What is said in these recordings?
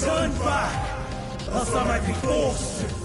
Turn back, else I might be forced to.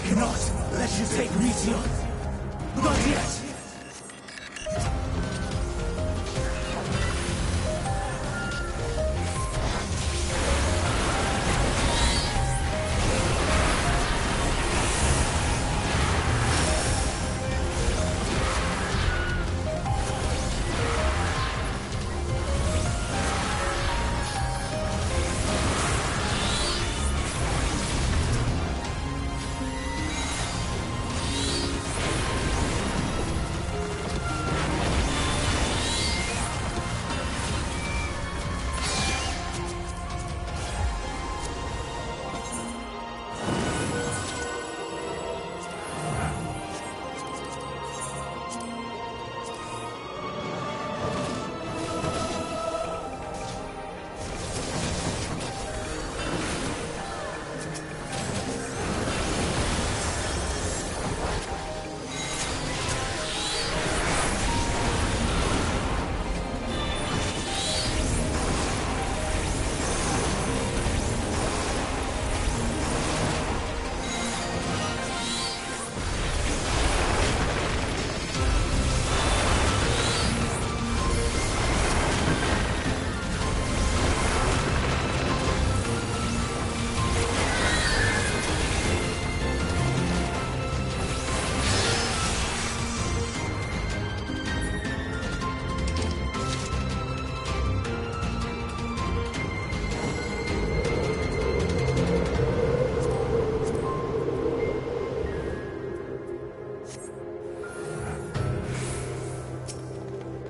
cannot let you take Meteor. Not yet.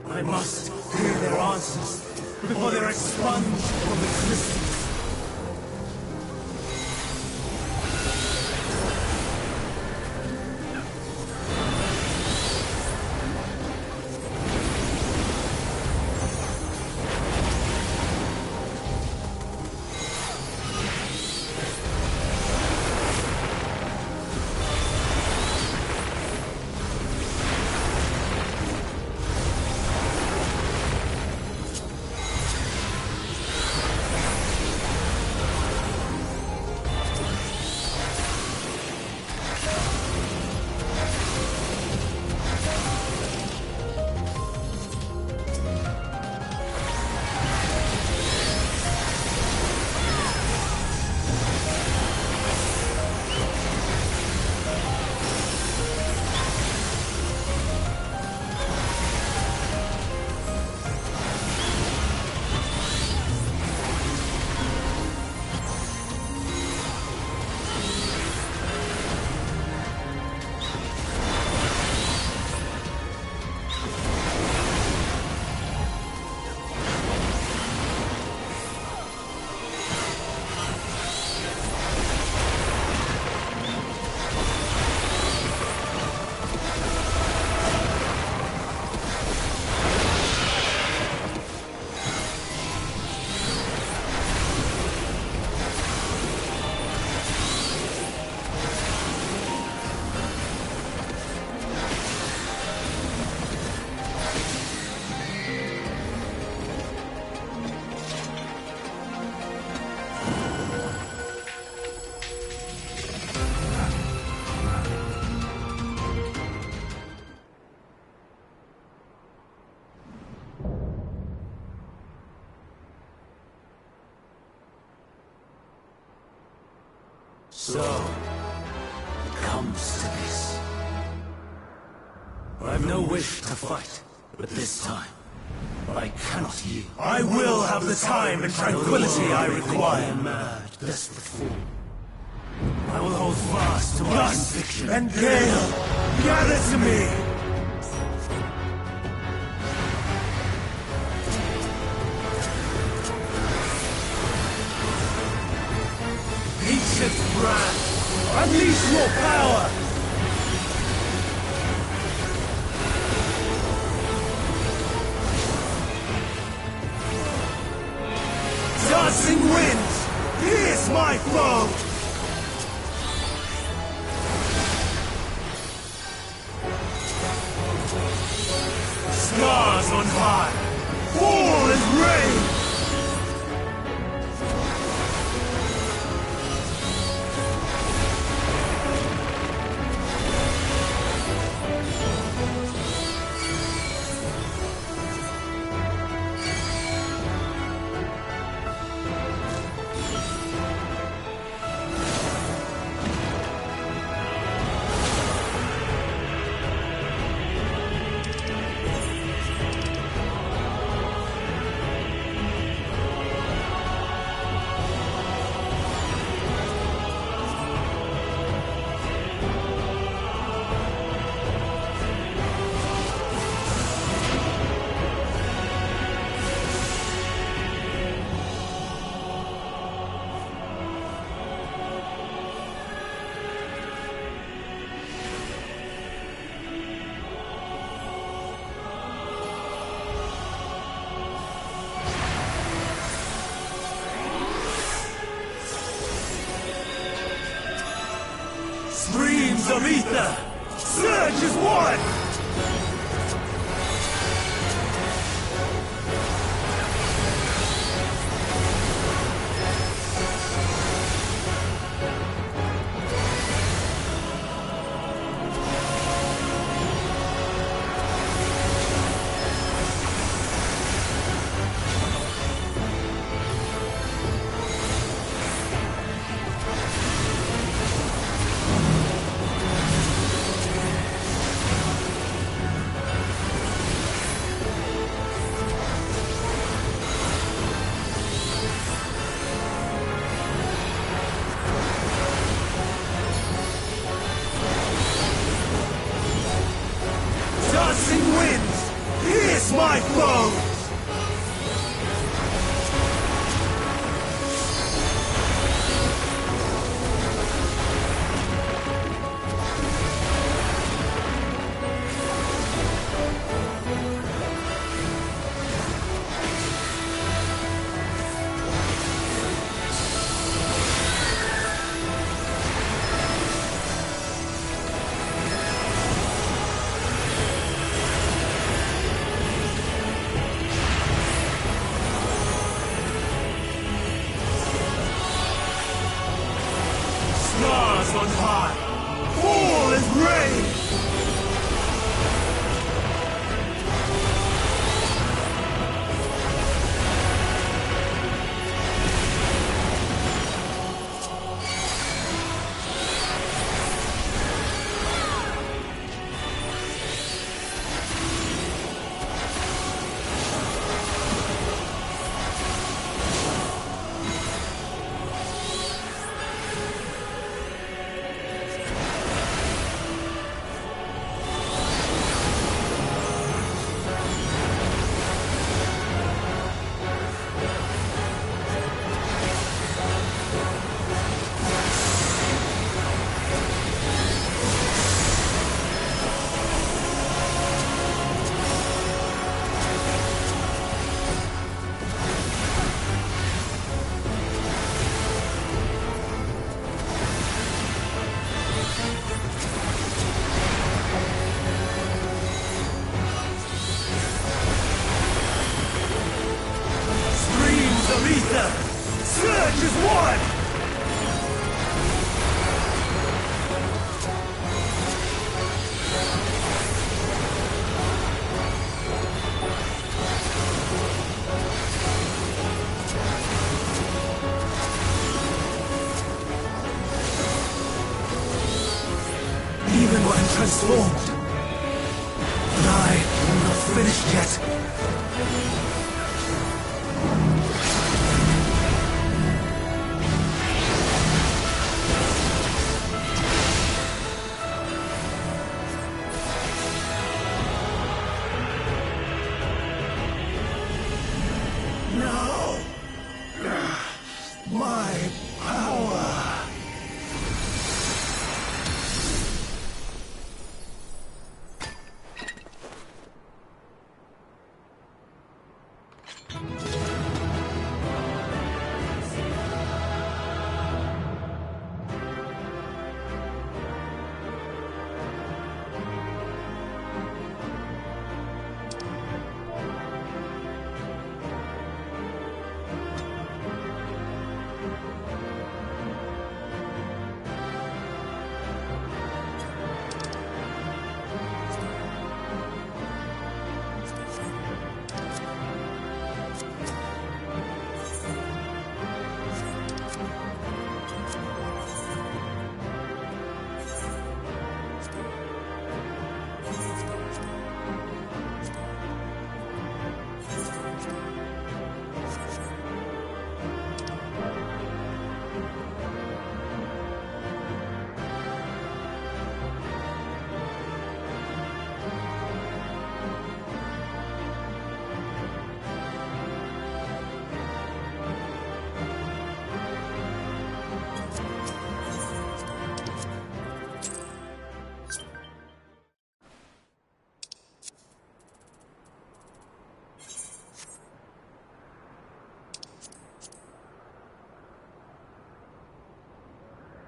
I must hear their answers before they're expunged from existence. So, it comes to this. I have no wish to fight, but this time, I cannot yield. I will have the time and tranquility I require. Mad, desperate fool. I will hold fast to my conviction. And Gale, gather to me! Ancient brand, unleash your power! Dancing winds, pierce my foe! Stars on high, fall as rain! Streams of ether! Surge as one! Dancing winds, pierce my foes! Stars on high, fall as rain! Ether! Surge as one! Even when transformed, but I am not finished yet. No! My power!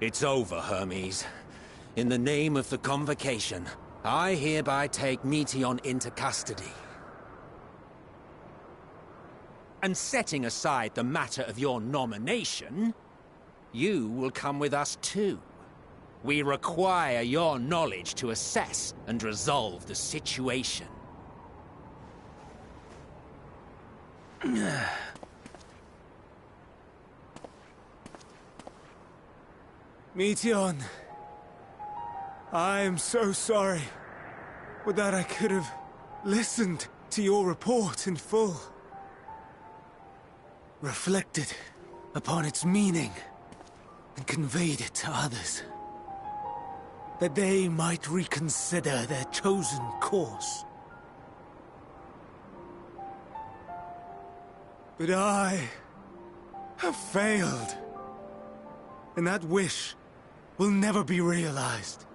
It's over, Hermes. In the name of the Convocation, I hereby take Meteion into custody. And setting aside the matter of your nomination, you will come with us too. We require your knowledge to assess and resolve the situation. Meteion, I am so sorry. Would that I could have listened to your report in full. Reflected upon its meaning and conveyed it to others. That they might reconsider their chosen course. But I have failed. And that wish will never be realized.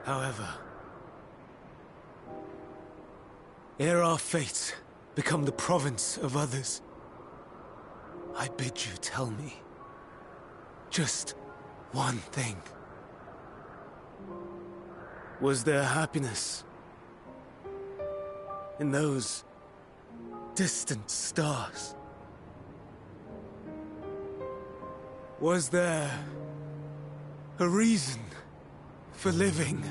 However, ere our fates become the province of others, I bid you tell me just one thing. Was there happiness in those distant stars? Was there a reason for living?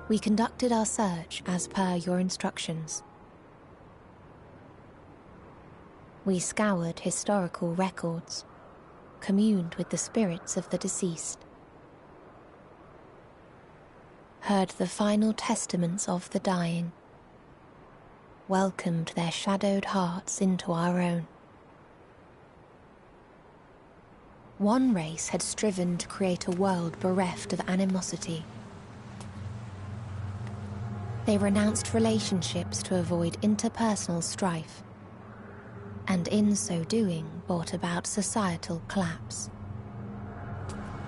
We conducted our search as per your instructions. We scoured historical records, communed with the spirits of the deceased, heard the final testaments of the dying, welcomed their shadowed hearts into our own. One race had striven to create a world bereft of animosity. They renounced relationships to avoid interpersonal strife, and in so doing brought about societal collapse.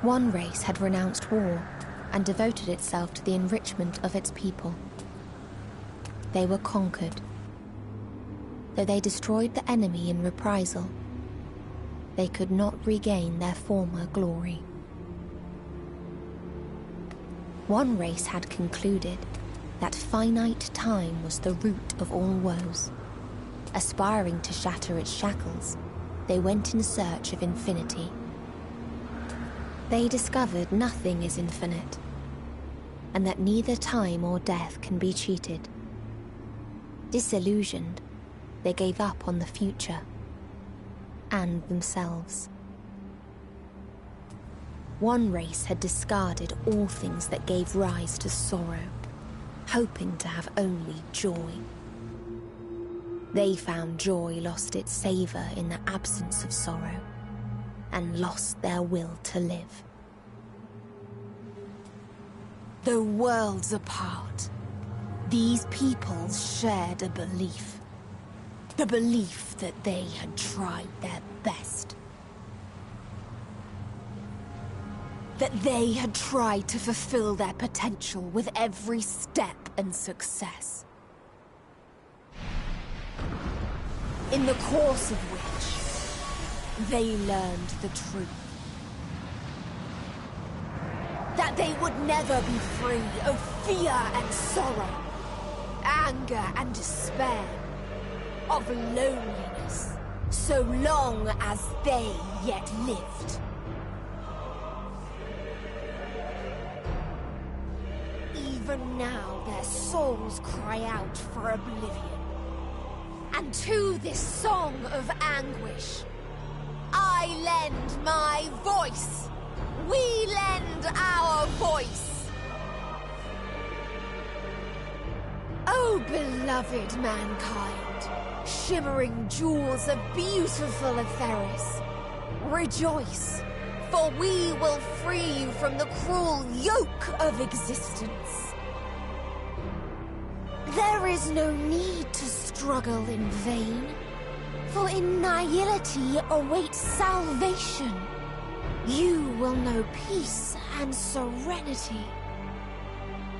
One race had renounced war and devoted itself to the enrichment of its people. They were conquered. Though they destroyed the enemy in reprisal, they could not regain their former glory. One race had concluded that finite time was the root of all woes. Aspiring to shatter its shackles, they went in search of infinity. They discovered nothing is infinite, and that neither time or death can be cheated. Disillusioned, they gave up on the future and themselves. One race had discarded all things that gave rise to sorrow, hoping to have only joy. They found joy lost its savor in the absence of sorrow, and lost their will to live. Though worlds apart, these peoples shared a belief. The belief that they had tried their best. That they had tried to fulfill their potential with every step and success. In the course of which, they learned the truth. That they would never be free of fear and sorrow, anger and despair, of loneliness, so long as they yet lived. Even now their souls cry out for oblivion. And to this song of anguish, I lend my voice. We lend our voice. Oh, beloved mankind, shimmering jewels of beautiful Etheris, rejoice, for we will free you from the cruel yoke of existence. There is no need to struggle in vain, for in nihility awaits salvation. You will know peace and serenity,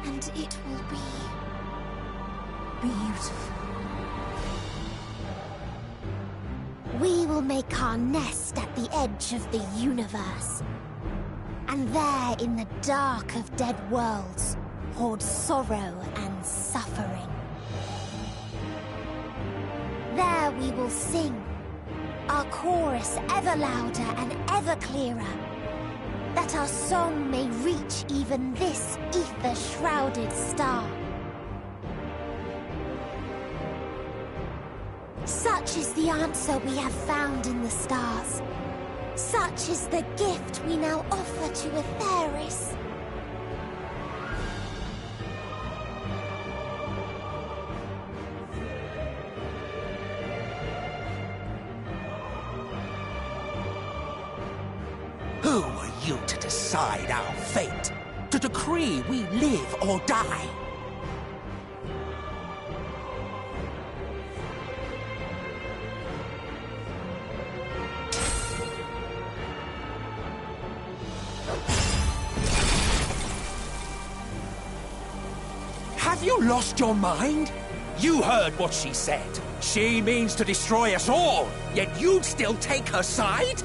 and it will be beautiful. We will make our nest at the edge of the universe. And there, in the dark of dead worlds, hoard sorrow and suffering. There we will sing, our chorus ever louder and ever clearer, that our song may reach even this ether-shrouded star. Such is the answer we have found in the stars. Such is the gift we now offer to Aetheris. Who are you to decide our fate? To decree we live or die? Have you lost your mind? You heard what she said. She means to destroy us all, yet you'd still take her side?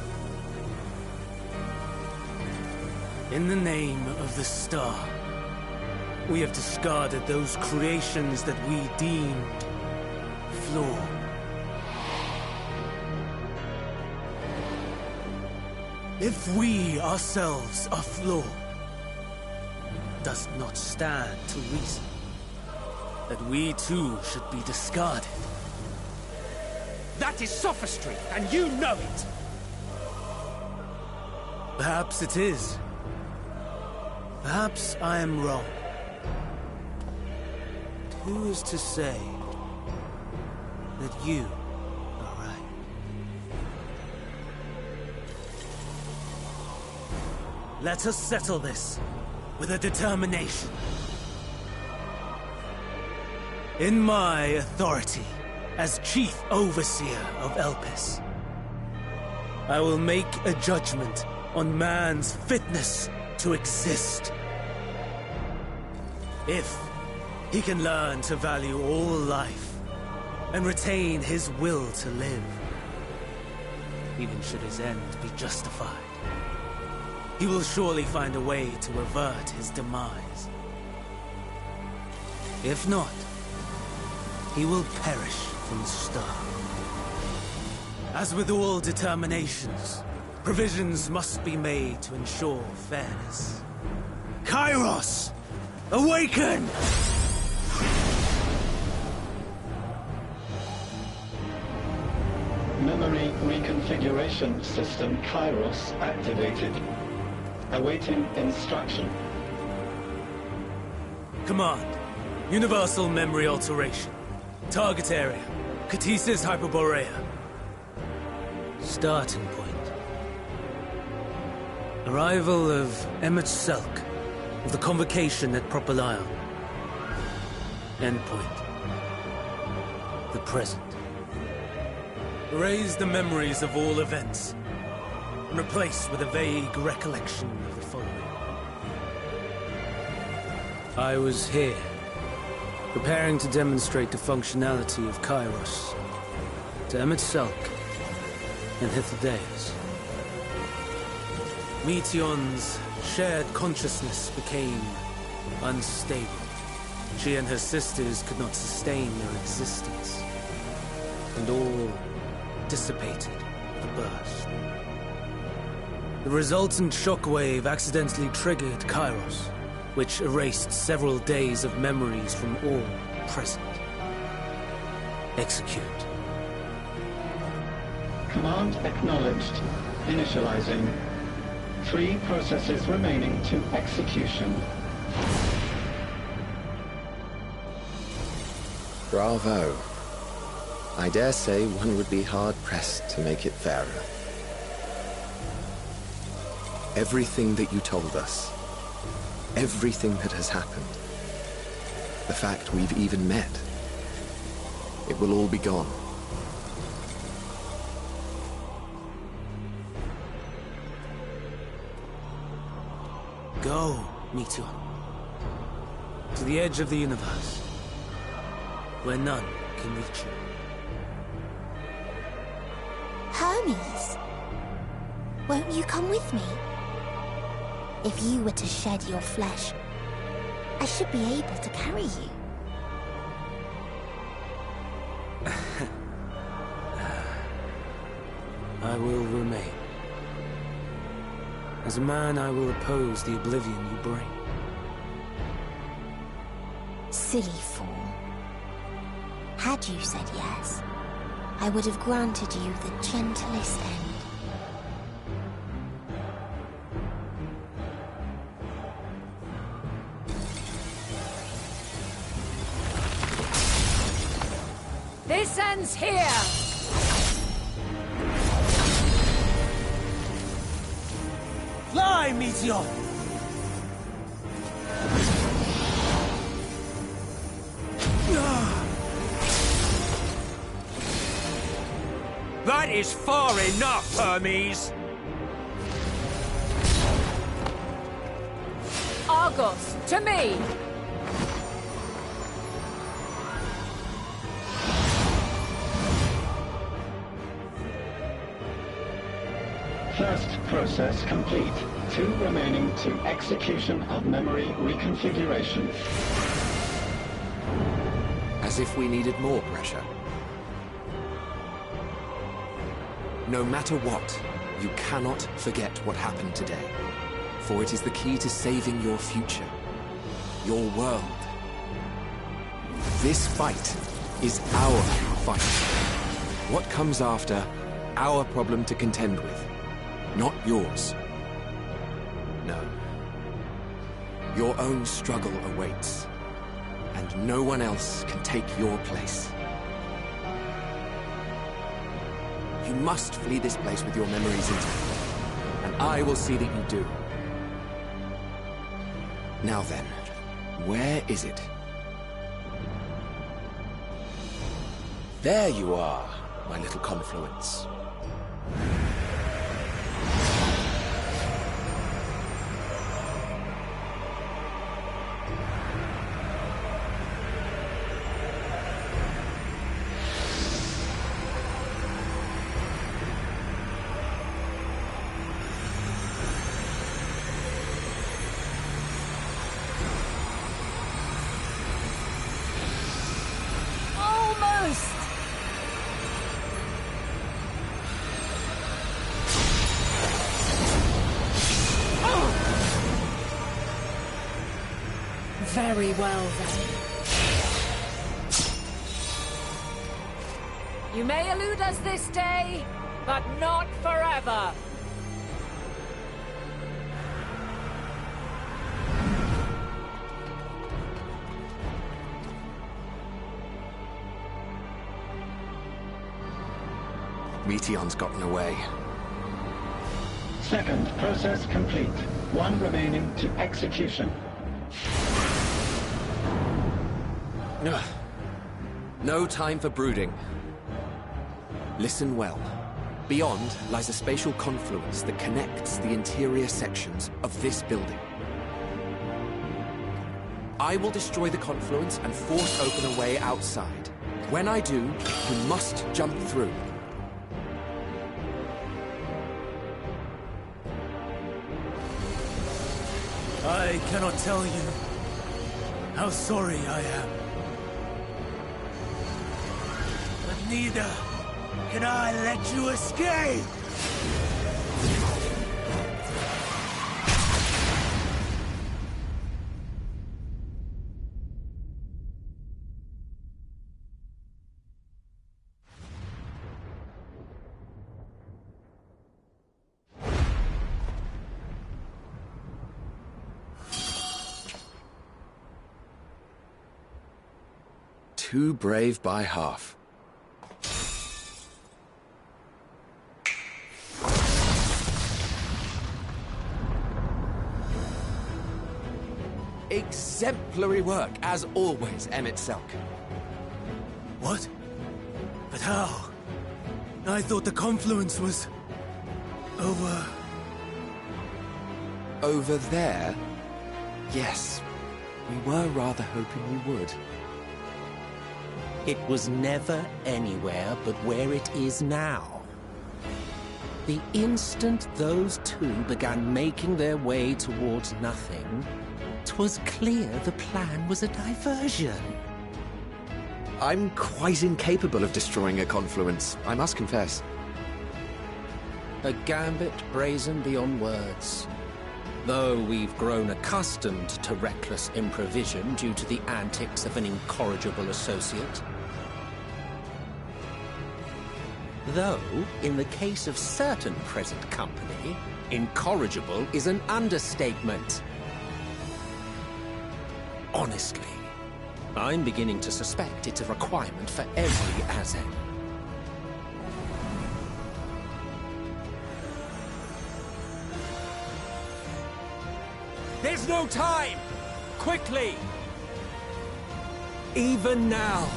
In the name of the star, we have discarded those creations that we deemed flawed. If we ourselves are flawed, does not stand to reason that we too should be discarded. That is sophistry, and you know it! Perhaps it is. Perhaps I am wrong. Who is to say that you are right? Let us settle this with a determination. In my authority as Chief Overseer of Elpis, I will make a judgment on man's fitness to exist. If he can learn to value all life and retain his will to live, even should his end be justified, he will surely find a way to avert his demise. If not, he will perish from the start. As with all determinations, provisions must be made to ensure fairness. Kairos! Awaken! Memory reconfiguration system Kairos activated. Awaiting instruction. Command. Universal memory alteration. Target area. Catesis Hyperborea. Starting point. Arrival of MSQ of the convocation at Propylion. Endpoint. The present. Erase the memories of all events, and replace with a vague recollection of the following. I was here, preparing to demonstrate the functionality of Kairos to MSQ and Hythlodaeus. Meteion's shared consciousness became unstable. She and her sisters could not sustain their existence, and all dissipated with a burst. The resultant shockwave accidentally triggered Kairos, which erased several days of memories from all present. Execute. Command acknowledged. Initializing. 3 processes remaining to execution. Bravo. I dare say one would be hard-pressed to make it fairer. Everything that you told us, everything that has happened, the fact we've even met, it will all be gone. Go, Meteion. To the edge of the universe. where none can reach you. Hermes, won't you come with me? If you were to shed your flesh, I should be able to carry you. I will remain. As a man, I will oppose the oblivion you bring. Silly fool. Had you said yes, I would have granted you the gentlest end. This ends here! Fly, Meteor! That is far enough, Hermes! Argos, to me! First process complete. 2 remaining to execution of memory reconfiguration. As if we needed more pressure. No matter what, you cannot forget what happened today. For it is the key to saving your future. Your world. This fight is our fight. What comes after, our problem to contend with. Not yours. No. Your own struggle awaits. And no one else can take your place. You must flee this place with your memories intact. And I will see that you do. Now then, where is it? There you are, my little confluence. Very well, then. You may elude us this day, but not forever. Meteon's gotten away. Second process complete. 1 remaining to execution. Ugh. No time for brooding. Listen well. Beyond lies a spatial confluence that connects the interior sections of this building. I will destroy the confluence and force open a way outside. When I do, you must jump through. I cannot tell you how sorry I am. But neither can I let you escape! Too brave by half. Exemplary work, as always, Emet-Selch. What? But how? I thought the confluence was... over... Over there? Yes. We were rather hoping you would. It was never anywhere but where it is now. The instant those two began making their way towards nothing, 'twas clear the plan was a diversion. I'm quite incapable of destroying a confluence, I must confess. A gambit brazen beyond words. Though we've grown accustomed to reckless improvisation due to the antics of an incorrigible associate. Though, in the case of certain present company, incorrigible is an understatement. Honestly, I'm beginning to suspect it's a requirement for every Azen. There's no time! Quickly! Even now,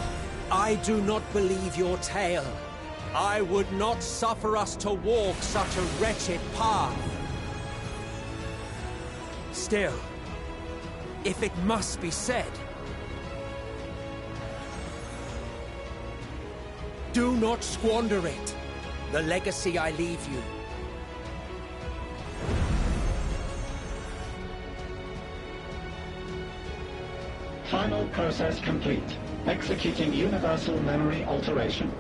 I do not believe your tale. I would not suffer us to walk such a wretched path. Still, if it must be said, do not squander it, the legacy I leave you. Final process complete. Executing universal memory alteration.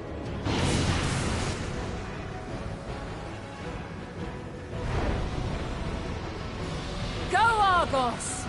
Go, Argos!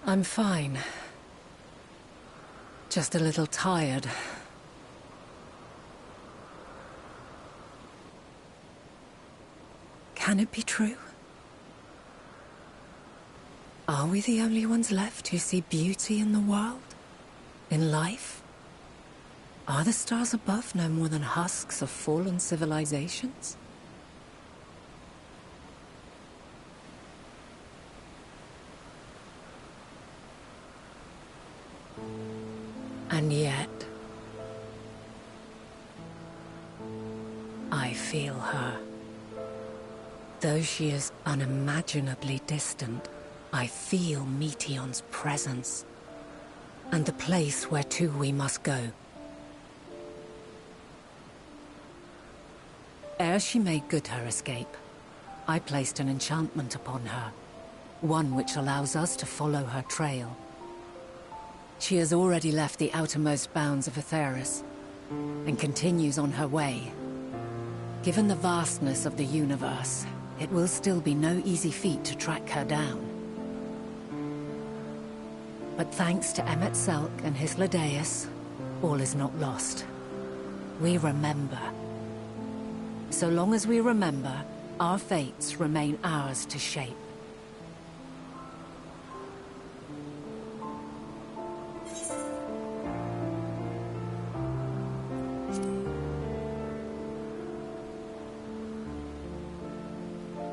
I'm fine. Just a little tired. Can it be true? Are we the only ones left who see beauty in the world? In life? Are the stars above no more than husks of fallen civilizations? And yet, I feel her. Though she is unimaginably distant, I feel Meteion's presence, and the place where to we must go. Ere she made good her escape, I placed an enchantment upon her, one which allows us to follow her trail. She has already left the outermost bounds of Aetheris, and continues on her way. Given the vastness of the universe, it will still be no easy feat to track her down. But thanks to Emet-Selch and Hythlodaeus, all is not lost. We remember. So long as we remember, our fates remain ours to shape.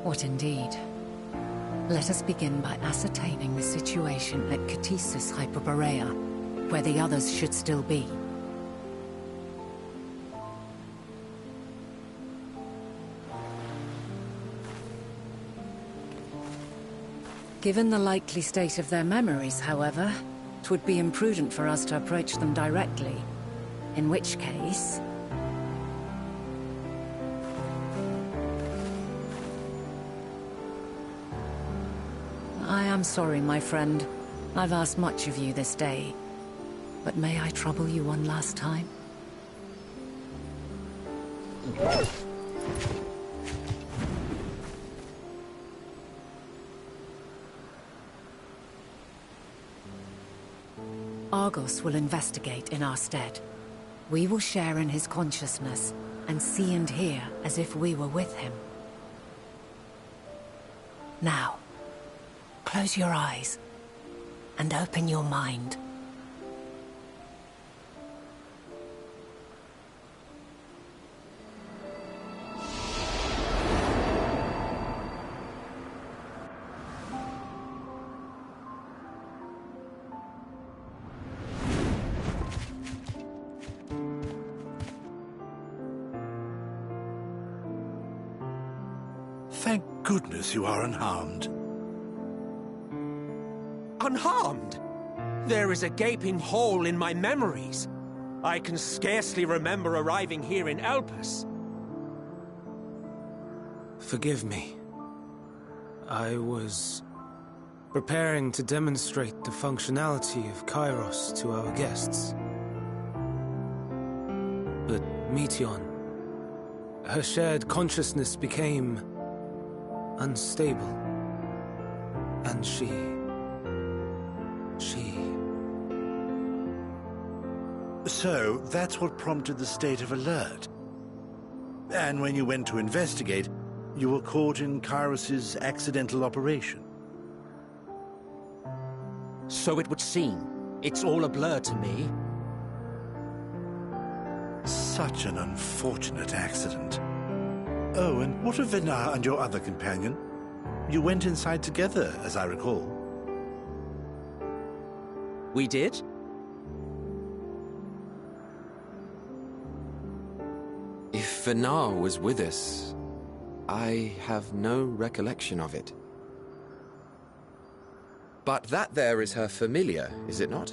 What indeed? Let us begin by ascertaining the situation at Catesis Hyperborea, where the others should still be. Given the likely state of their memories, however, it would be imprudent for us to approach them directly. In which case... I am sorry, my friend. I've asked much of you this day. But may I trouble you one last time? Argos will investigate in our stead. We will share in his consciousness and see and hear as if we were with him. Now, close your eyes and open your mind. Thank goodness you are unharmed. Unharmed? There is a gaping hole in my memories. I can scarcely remember arriving here in Elpis. Forgive me. I was preparing to demonstrate the functionality of Kairos to our guests. But Meteion, her shared consciousness became unstable. And she... So, that's what prompted the state of alert. And when you went to investigate, you were caught in Kairos's accidental operation. So it would seem. It's all a blur to me. Such an unfortunate accident. Oh, and what of Venar and your other companion? You went inside together, as I recall. We did? If Venar was with us, I have no recollection of it. But that there is her familiar, is it not?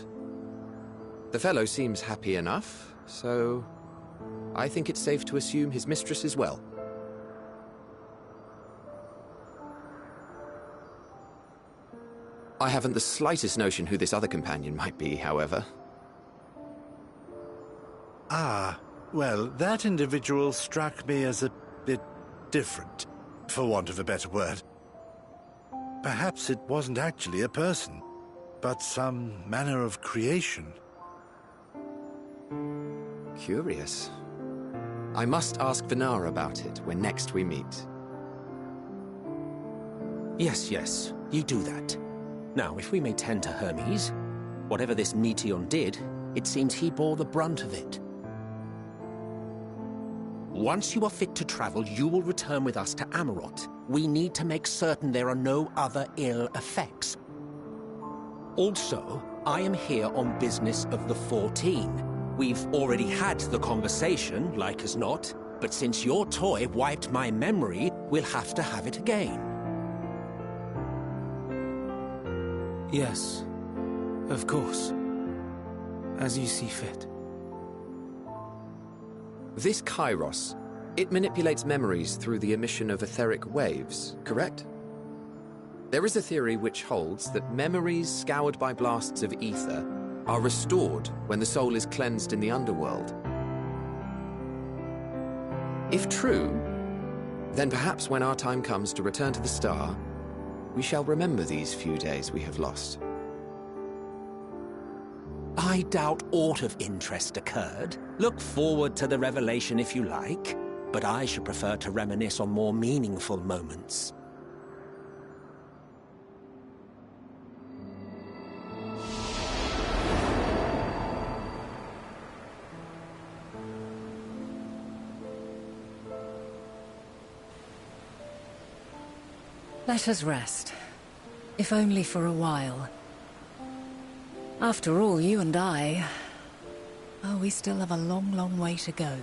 The fellow seems happy enough, so I think it's safe to assume his mistress as well. I haven't the slightest notion who this other companion might be, however. Ah, well, that individual struck me as a bit different, for want of a better word. Perhaps it wasn't actually a person, but some manner of creation. Curious. I must ask Venar about it when next we meet. Yes, you do that. Now, if we may tend to Hermes, whatever this Meteion did, it seems he bore the brunt of it. Once you are fit to travel, you will return with us to Amarot. We need to make certain there are no other ill effects. Also, I am here on business of the 14. We've already had the conversation, like as not, but since your toy wiped my memory, we'll have to have it again. Yes, of course. As you see fit. This Kairos, it manipulates memories through the emission of etheric waves, correct? There is a theory which holds that memories scoured by blasts of ether are restored when the soul is cleansed in the underworld. If true, then perhaps when our time comes to return to the star, we shall remember these few days we have lost. I doubt aught of interest occurred. Look forward to the revelation if you like, but I should prefer to reminisce on more meaningful moments. Let us rest, if only for a while. After all, you and I... oh, we still have a long, long way to go.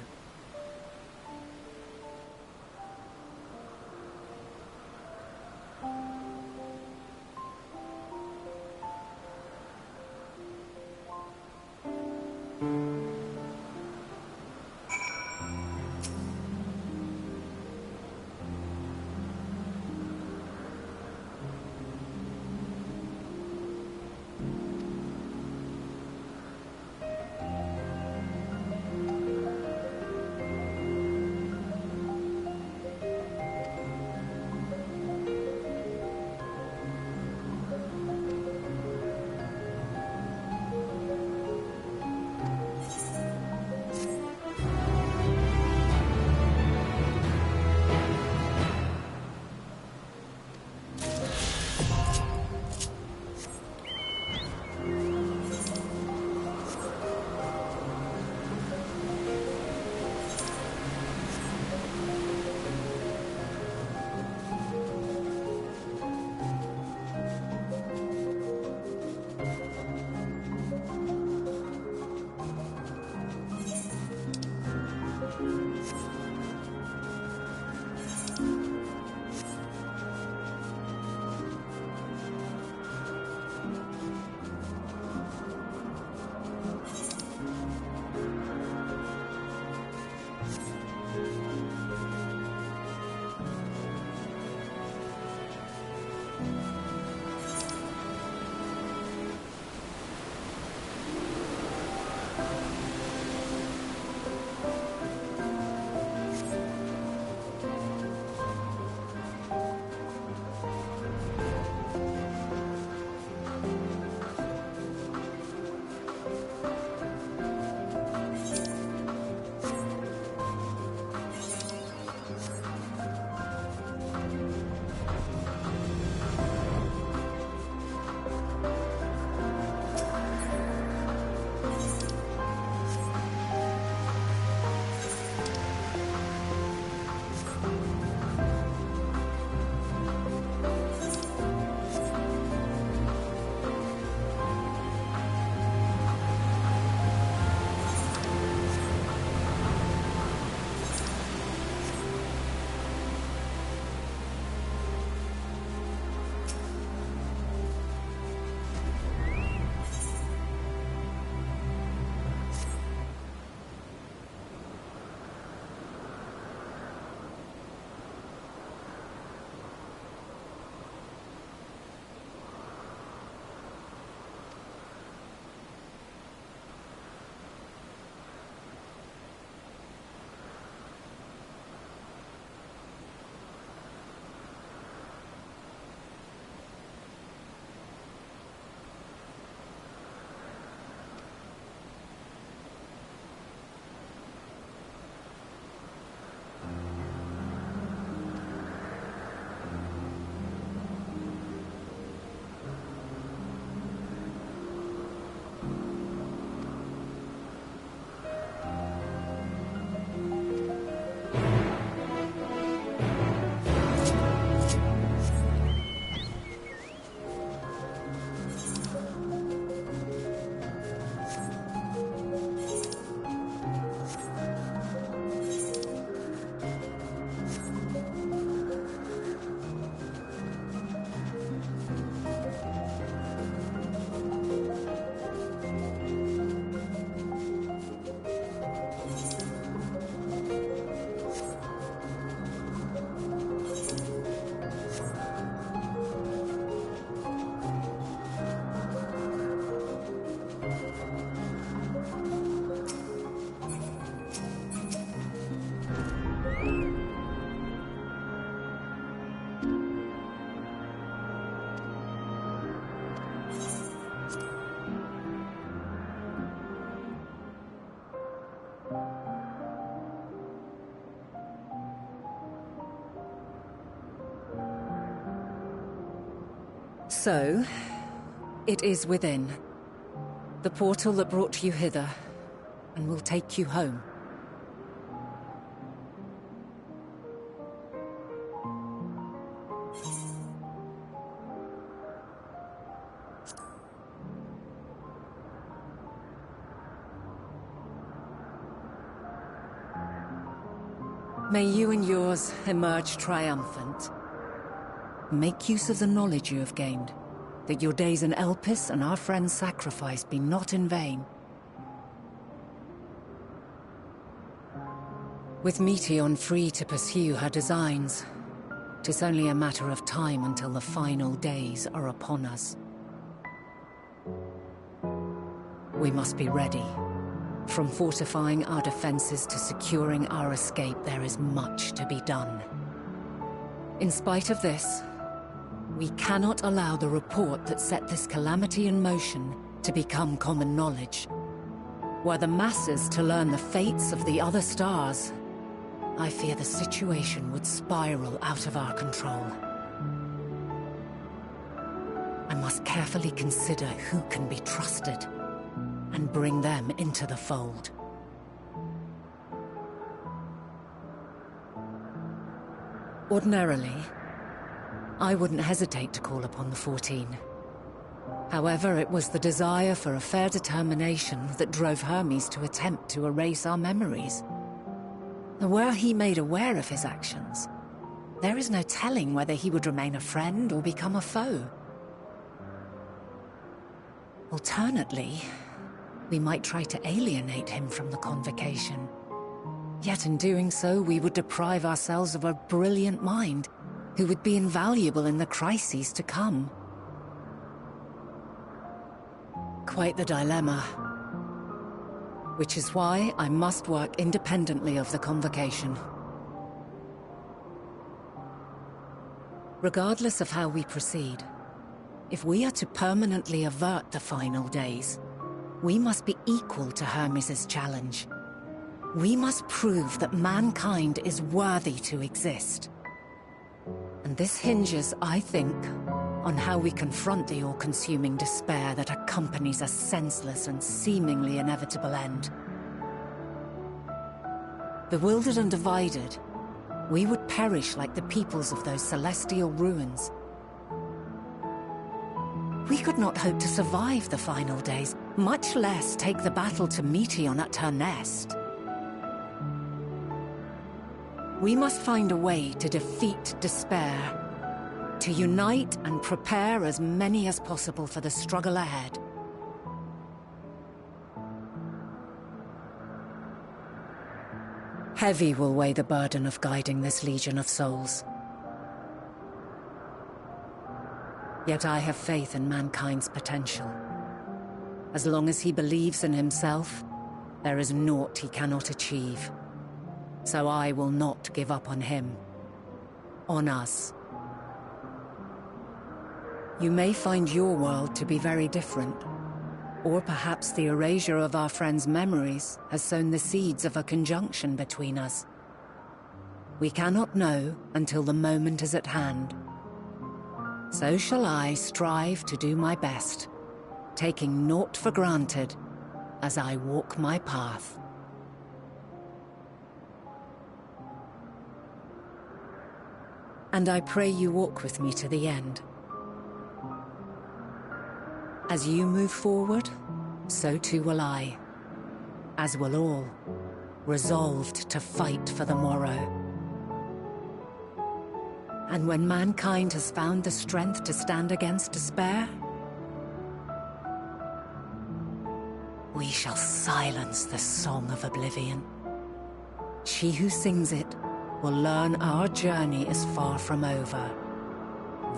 So, it is within. The portal that brought you hither, and will take you home. May you and yours emerge triumphant. Make use of the knowledge you have gained, that your days in Elpis and our friend's sacrifice be not in vain. With Meteion free to pursue her designs, 'tis only a matter of time until the final days are upon us. We must be ready. From fortifying our defenses to securing our escape, there is much to be done. In spite of this, we cannot allow the report that set this calamity in motion to become common knowledge. Were the masses to learn the fates of the other stars, I fear the situation would spiral out of our control. I must carefully consider who can be trusted and bring them into the fold. Ordinarily, I wouldn't hesitate to call upon the 14. However, it was the desire for a fair determination that drove Hermes to attempt to erase our memories. And were he made aware of his actions, there is no telling whether he would remain a friend or become a foe. Alternately, we might try to alienate him from the convocation. Yet in doing so, we would deprive ourselves of a brilliant mind who would be invaluable in the crises to come. Quite the dilemma. Which is why I must work independently of the convocation. Regardless of how we proceed, if we are to permanently avert the final days, we must be equal to Hermes' challenge. We must prove that mankind is worthy to exist. And this hinges, I think, on how we confront the all-consuming despair that accompanies a senseless and seemingly inevitable end. Bewildered and divided, we would perish like the peoples of those celestial ruins. We could not hope to survive the final days, much less take the battle to Meteion at her nest. We must find a way to defeat despair, to unite and prepare as many as possible for the struggle ahead. Heavy will weigh the burden of guiding this legion of souls. Yet I have faith in mankind's potential. As long as he believes in himself, there is naught he cannot achieve. So I will not give up on him. On us. You may find your world to be very different. Or perhaps the erasure of our friend's memories has sown the seeds of a conjunction between us. We cannot know until the moment is at hand. So shall I strive to do my best, taking naught for granted as I walk my path. And I pray you walk with me to the end. As you move forward, so too will I, as will all, resolved to fight for the morrow. And when mankind has found the strength to stand against despair, we shall silence the song of oblivion. She who sings it will learn our journey is far from over.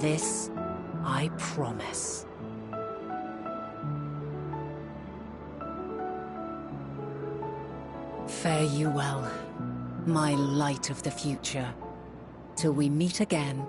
This I promise. Fare you well, my light of the future, till we meet again.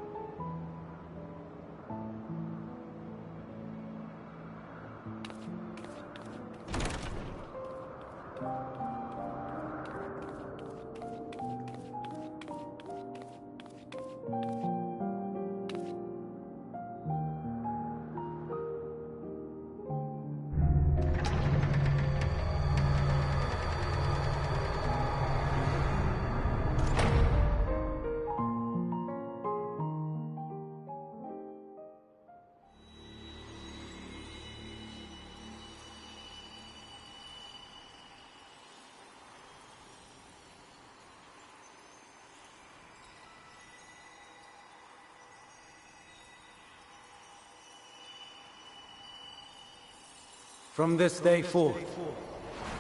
From this day forth,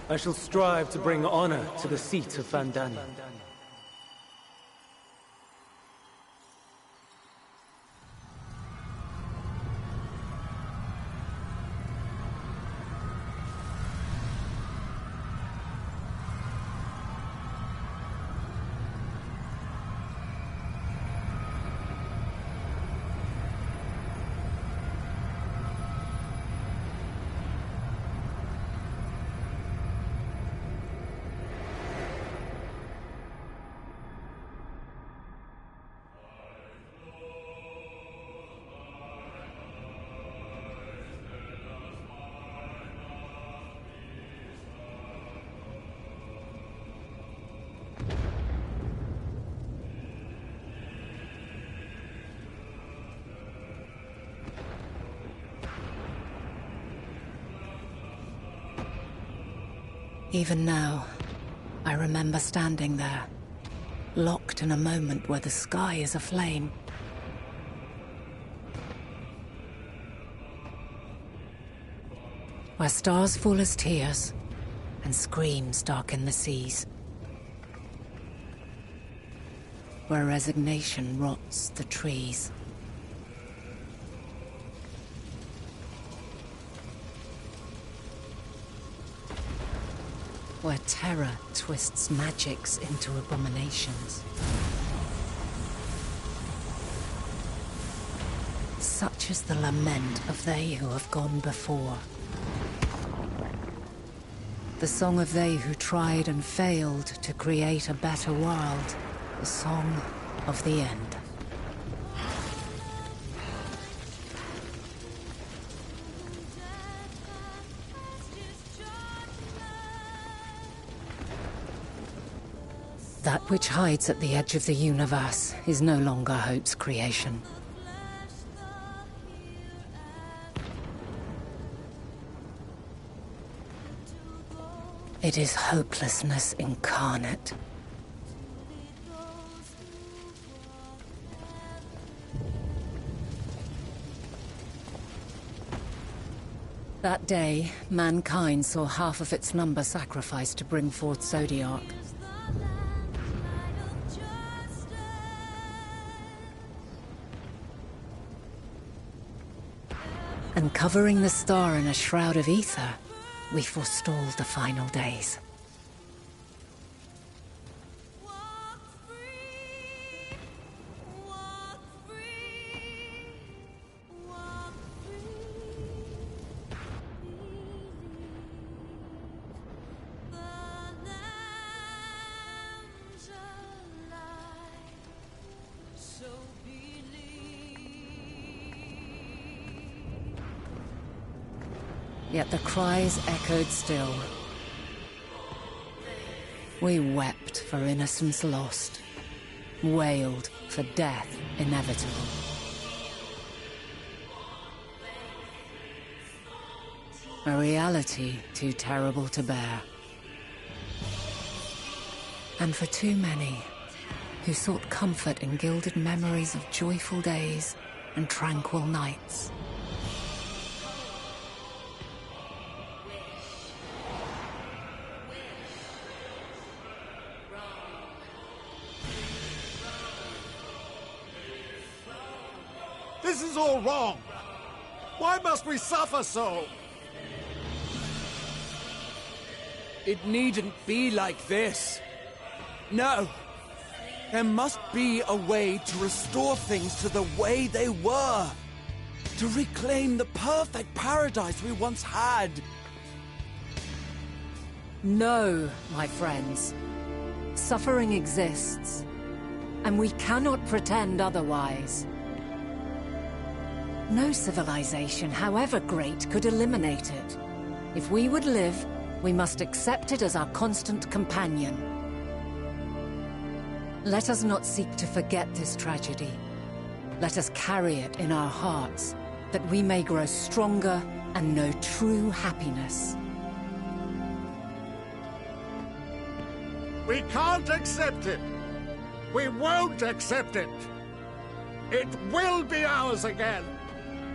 I shall strive to bring honor to the seat of Vandania. Even now, I remember standing there, locked in a moment where the sky is aflame. Where stars fall as tears, and screams darken the seas. Where resignation rots the trees. Where terror twists magics into abominations. Such is the lament of they who have gone before. The song of they who tried and failed to create a better world. The song of the end. That which hides at the edge of the universe is no longer hope's creation. It is hopelessness incarnate. That day, mankind saw half of its number sacrificed to bring forth Zodiark. And covering the star in a shroud of ether, we forestalled the final days. Yet the cries echoed still. We wept for innocence lost, wailed for death inevitable. A reality too terrible to bear. And for too many who sought comfort in gilded memories of joyful days and tranquil nights. This is all wrong! Why must we suffer so? It needn't be like this. No. There must be a way to restore things to the way they were. To reclaim the perfect paradise we once had. No, my friends. Suffering exists, and we cannot pretend otherwise. No civilization, however great, could eliminate it. If we would live, we must accept it as our constant companion. Let us not seek to forget this tragedy. Let us carry it in our hearts, that we may grow stronger and know true happiness. We can't accept it! We won't accept it! It will be ours again!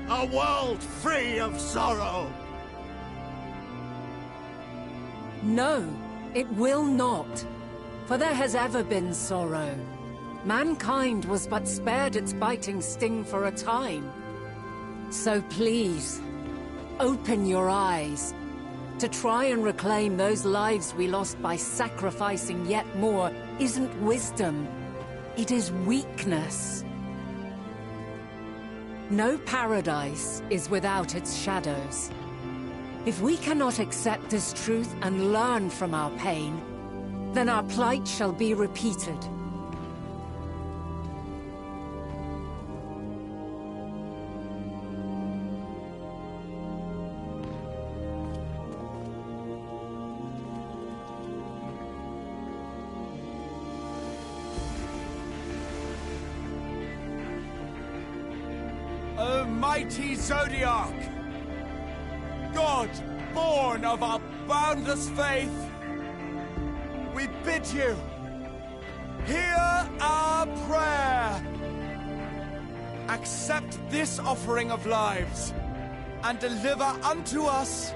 A world free of sorrow! No, it will not. For there has ever been sorrow. Mankind was but spared its biting sting for a time. So please, open your eyes. To try and reclaim those lives we lost by sacrificing yet more isn't wisdom. It is weakness. No paradise is without its shadows. If we cannot accept this truth and learn from our pain, then our plight shall be repeated. O mighty Zodiac! God, born of our boundless faith, we bid you, hear our prayer. Accept this offering of lives, and deliver unto us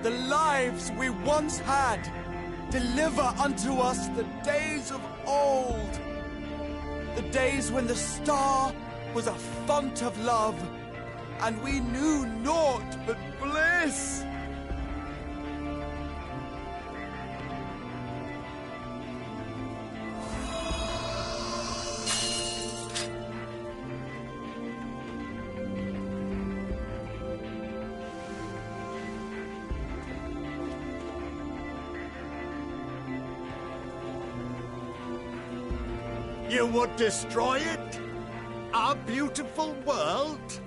the lives we once had. Deliver unto us the days of old, the days when the star was a font of love, and we knew naught but bliss. You would destroy it? Our beautiful world?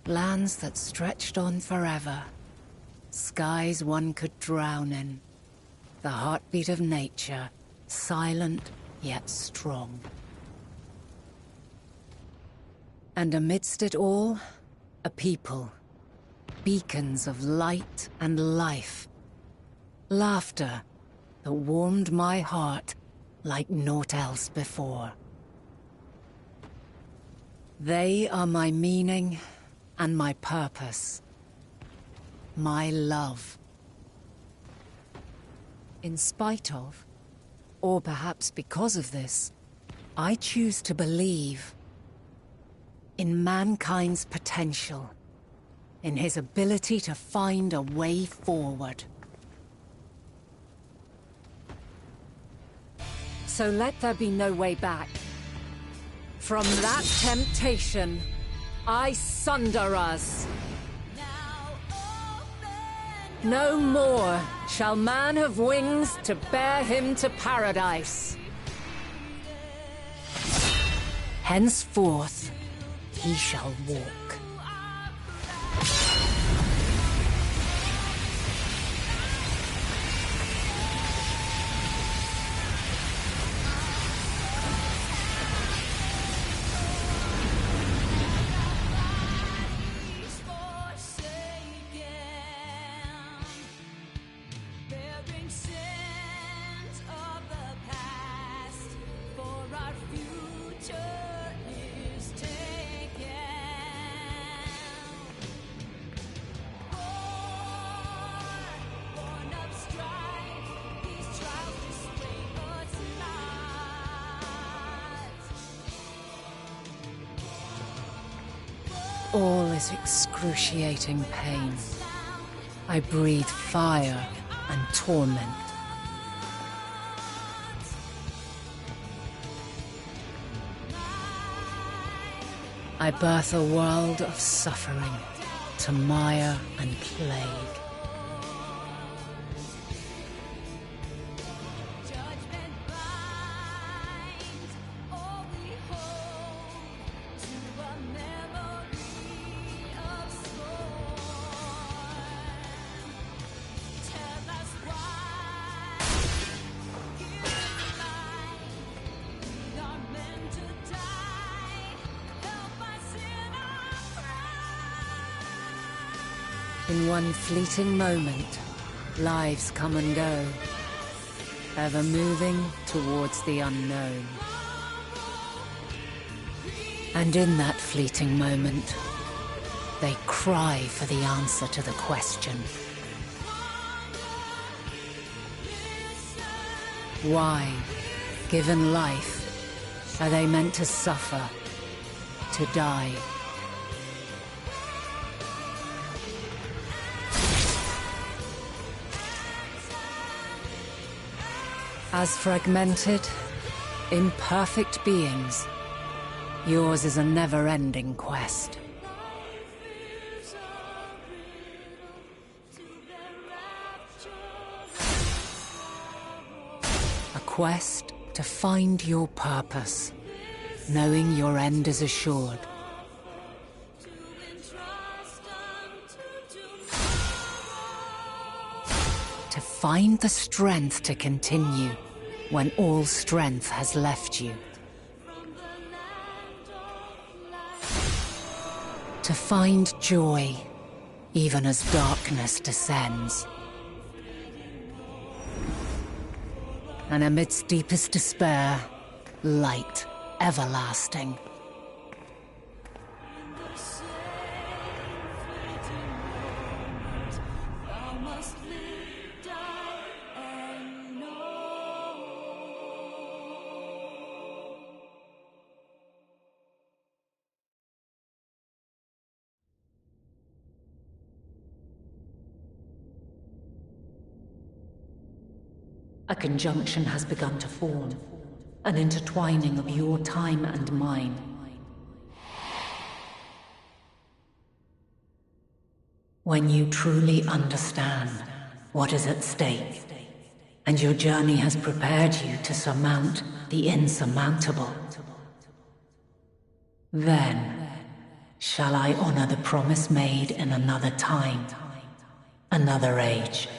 Lands that stretched on forever. Skies one could drown in. The heartbeat of nature, silent yet strong. And amidst it all, a people. Beacons of light and life. Laughter that warmed my heart like naught else before. They are my meaning and my purpose. My love. In spite of, or perhaps because of this, I choose to believe in mankind's potential, in his ability to find a way forward. So let there be no way back. From that temptation, I sunder us. No more shall man have wings to bear him to paradise. Henceforth, he shall walk. All is excruciating pain. I breathe fire and torment. I birth a world of suffering to mire and plague. In one fleeting moment, lives come and go, ever moving towards the unknown. And in that fleeting moment, they cry for the answer to the question. Why, given life, are they meant to suffer, to die? As fragmented, imperfect beings, yours is a never-ending quest. A quest to find your purpose, knowing your end is assured. To find the strength to continue when all strength has left you. To find joy, even as darkness descends. And amidst deepest despair, light everlasting. A conjunction has begun to form, an intertwining of your time and mine. When you truly understand what is at stake, and your journey has prepared you to surmount the insurmountable, then shall I honor the promise made in another time, another age.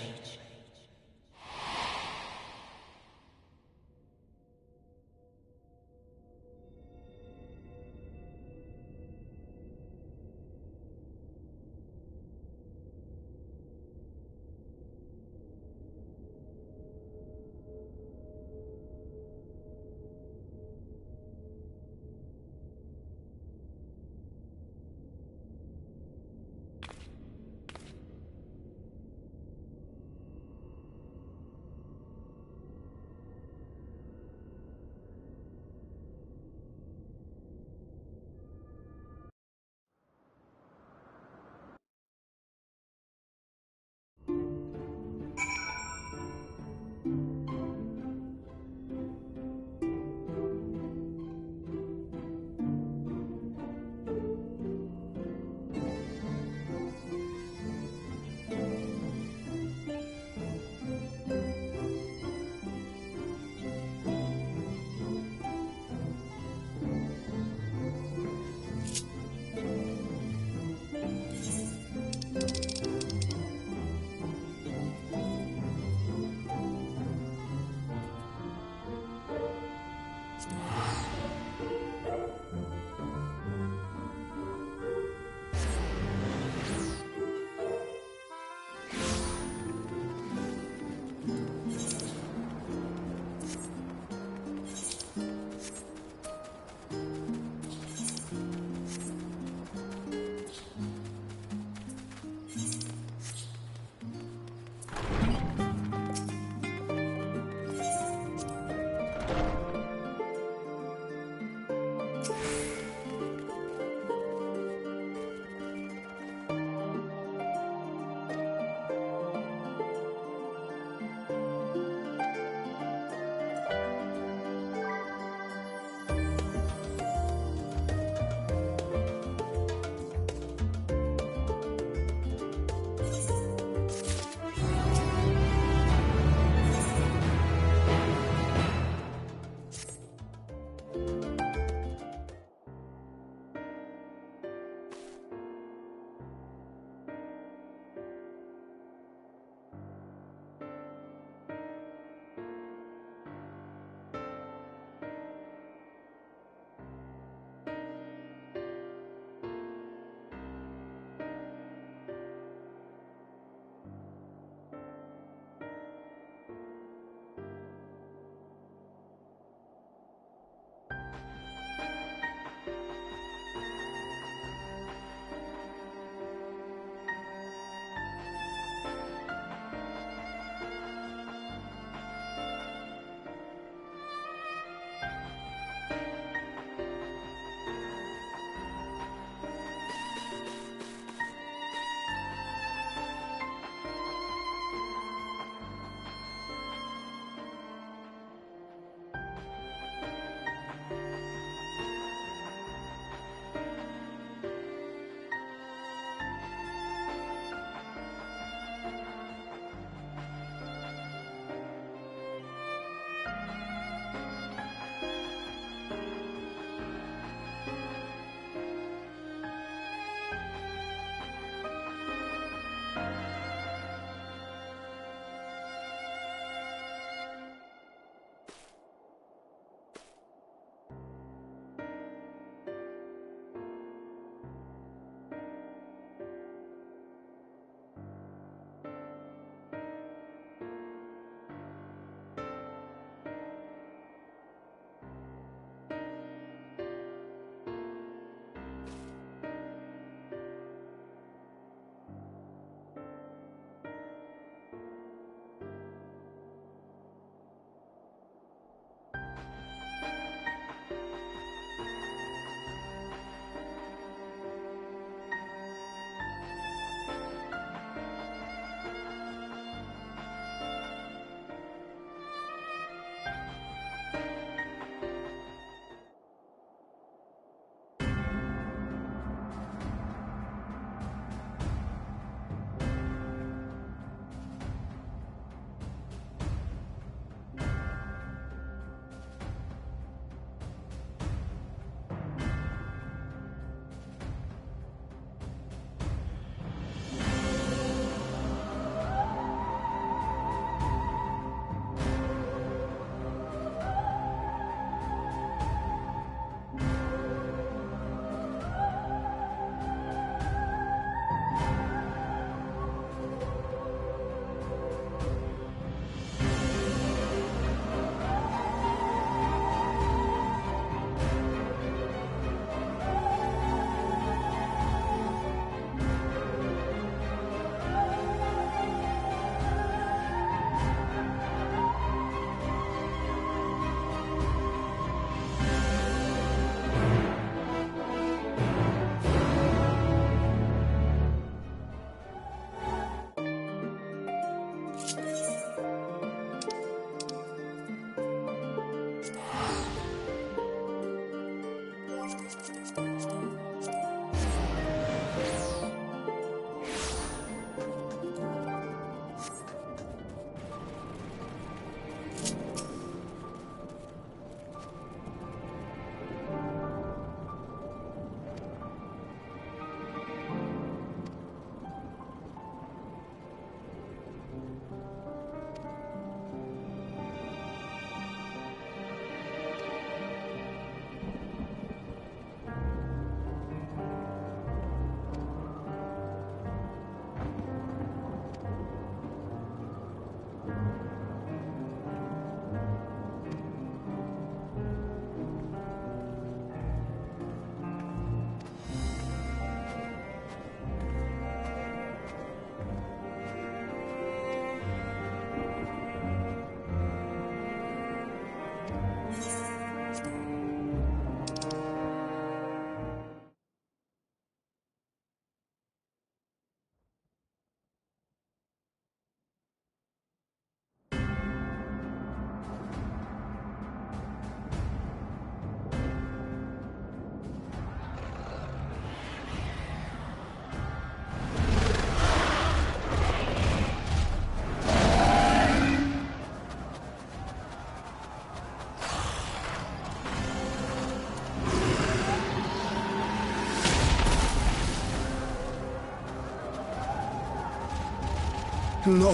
No.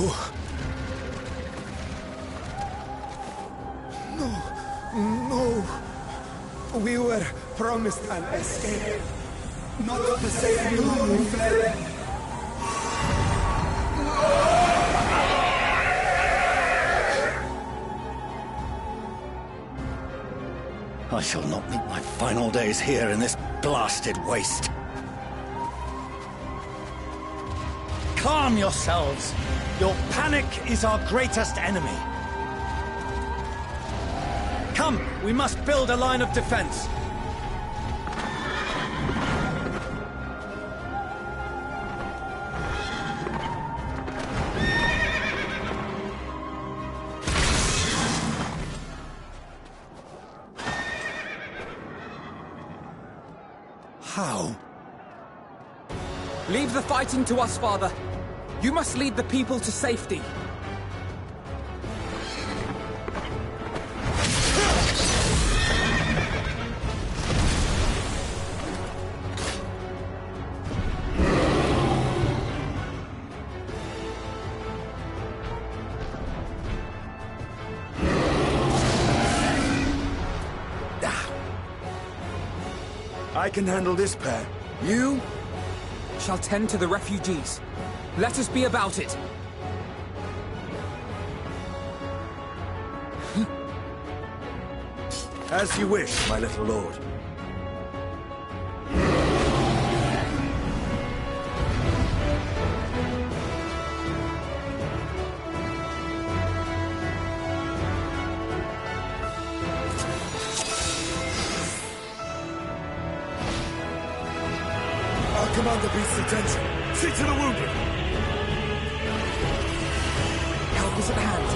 No. No. We were promised an escape. Not the same we fled. I shall not meet my final days here in this blasted waste. Calm yourselves! Your panic is our greatest enemy. Come, we must build a line of defense. How? Leave the fighting to us, Father. You must lead the people to safety. I can handle this pair. You shall tend to the refugees. Let us be about it. As you wish, my little lord. Our commander beats attention. See to the wounded. Help is at hand.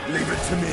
Leave it to me.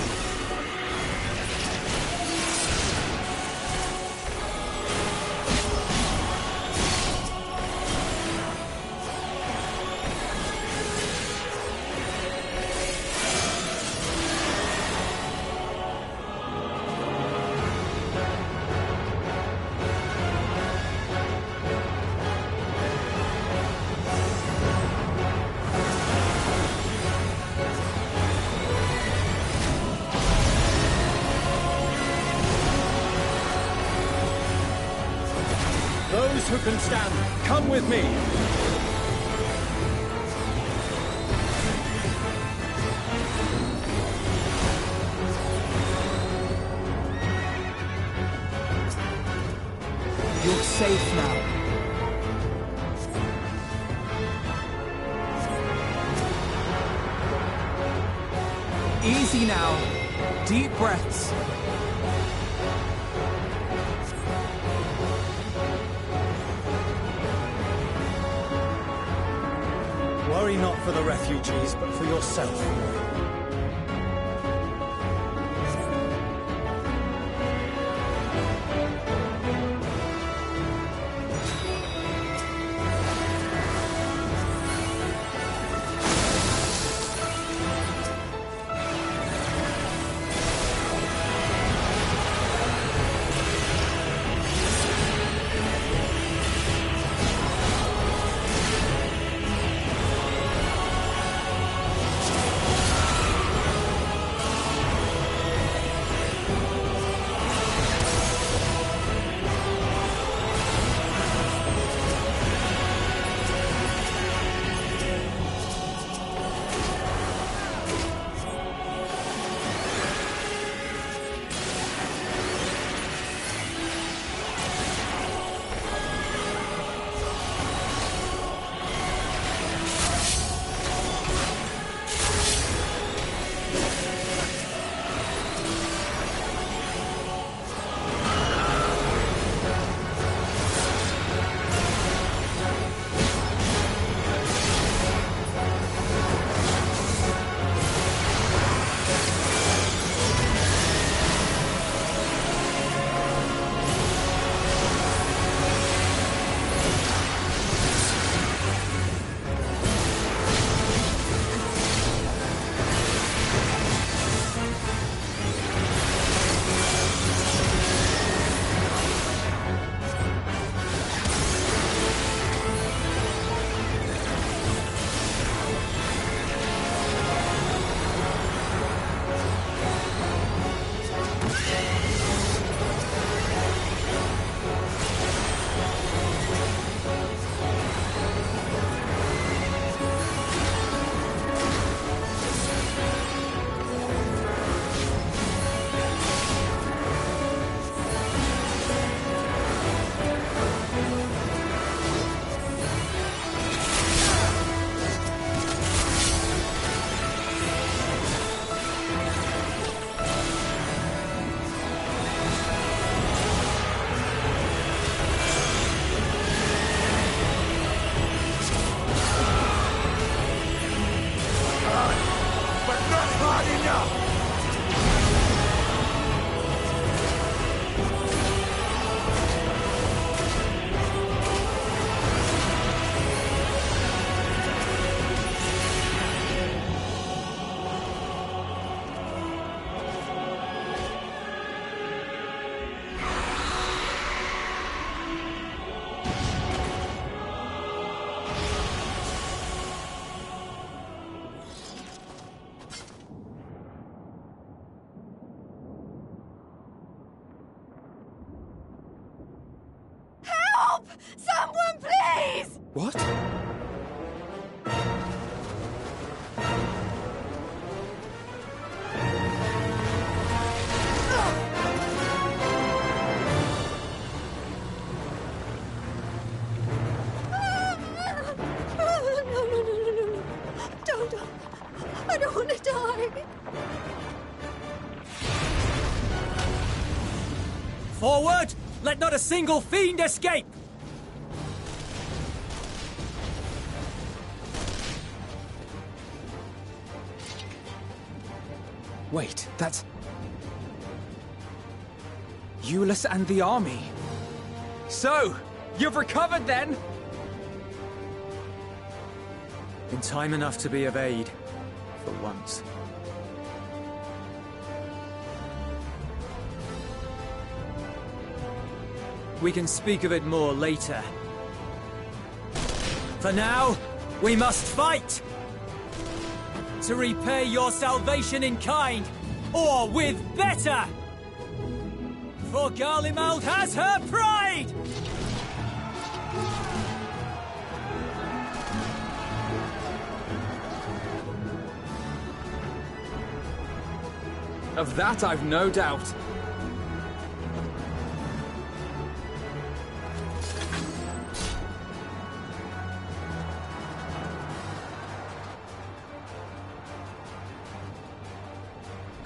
Those who can stand, come with me! You're safe now. Easy now. Deep breaths. Worry not for the refugees, but for yourself. Someone, please! What? No. Don't. I don't want to die. Forward! Let not a single fiend escape! Wait, that's... Euless and the army. So, you've recovered then? In time enough to be of aid, for once. We can speak of it more later. For now, we must fight! To repay your salvation in kind, or with better! For Garlemald has her pride! Of that I've no doubt.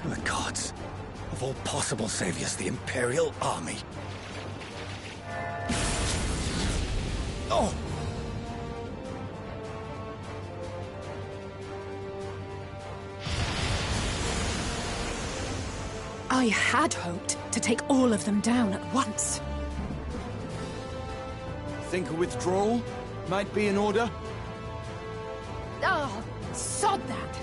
The gods. Of all possible saviors, the Imperial Army. Oh! I had hoped to take all of them down at once. Think a withdrawal might be in order? Oh, sod that.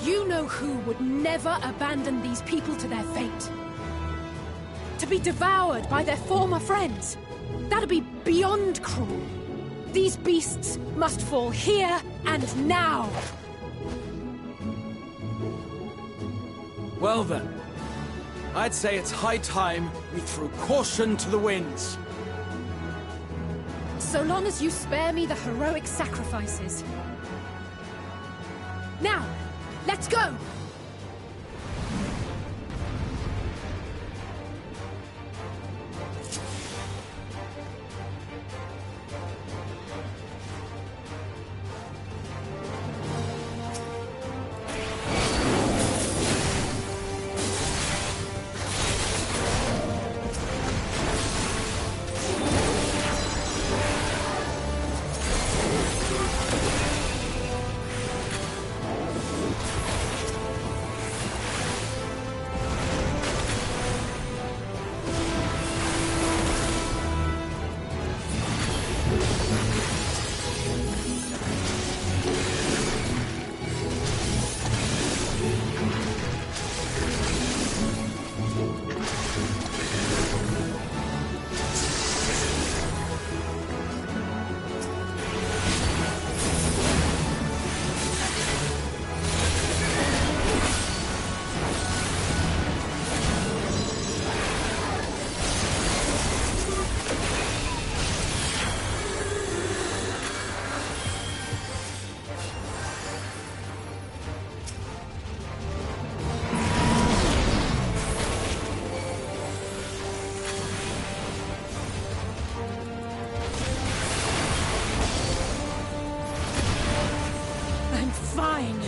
You know who would never abandon these people to their fate. To be devoured by their former friends. That'd be beyond cruel. These beasts must fall here and now. Well then, I'd say it's high time we threw caution to the winds. So long as you spare me the heroic sacrifices. Now, let's go! Fine.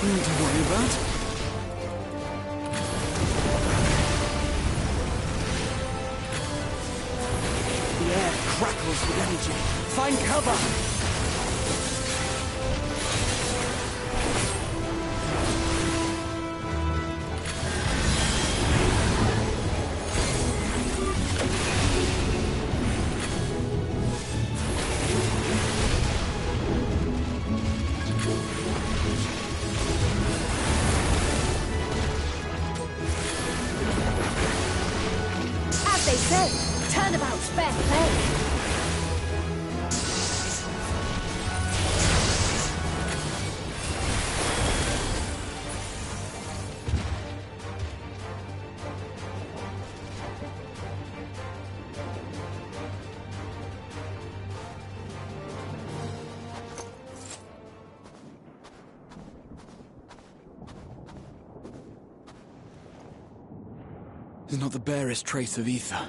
Nothing to worry about. The air crackles with energy. Find cover! say, turnabout's fair play. There's not the barest trace of ether.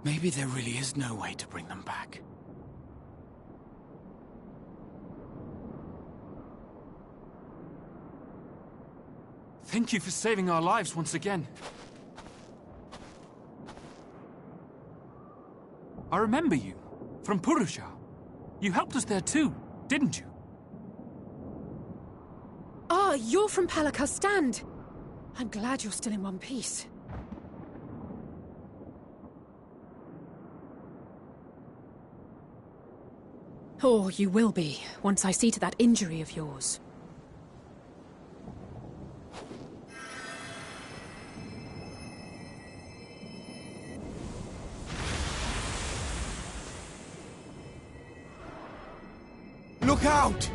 Maybe there really is no way to bring them back. Thank you for saving our lives once again. I remember you, from Purusha. You helped us there too, didn't you? Ah, you're from Palaka's stand. I'm glad you're still in one piece. Or you will be, once I see to that injury of yours. Look out!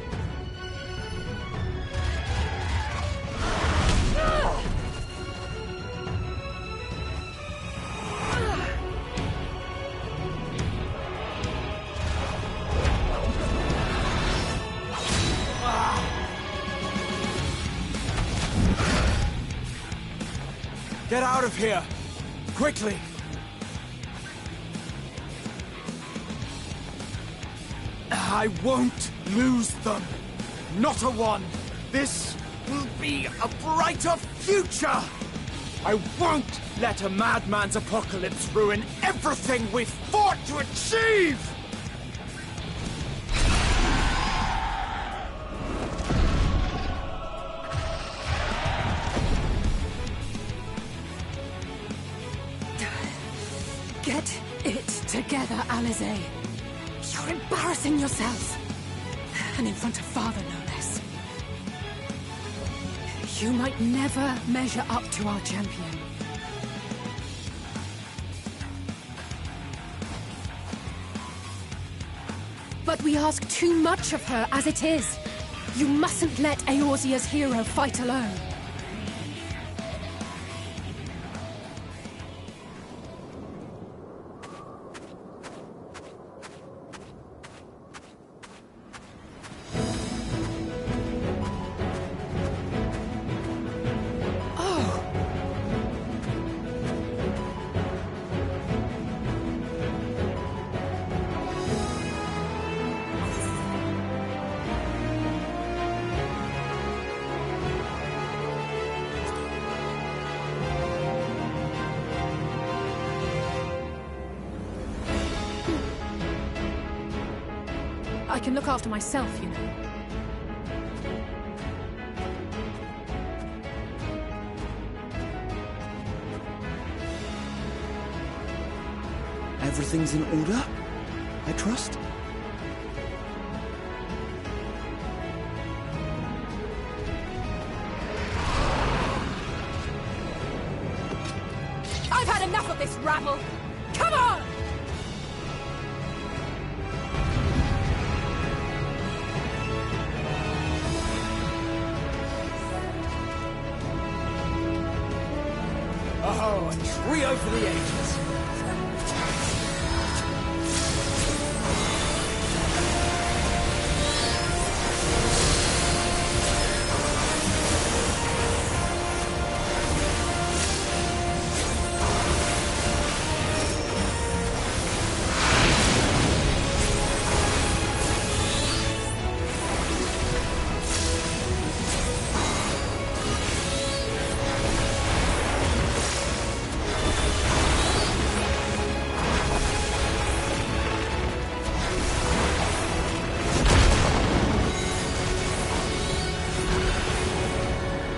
Get out of here! Quickly! I won't lose them! Not a one! This will be a brighter future! I won't let a madman's apocalypse ruin everything we've fought to achieve! Get it together, Alizé. You're embarrassing yourselves. And in front of Father, no less. You might never measure up to our champion. But we ask too much of her as it is. You mustn't let Eorzea's hero fight alone. I can look after myself, you know. Everything's in order, I trust? I've had enough of this rabble! Come on! Oh, a trio for the ages.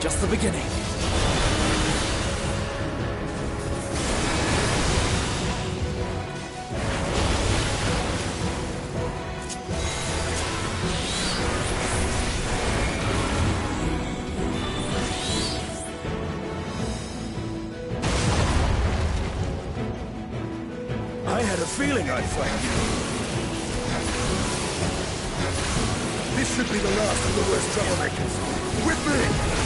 Just the beginning. a feeling I'd find you. This should be the last of the worst troublemakers. With me!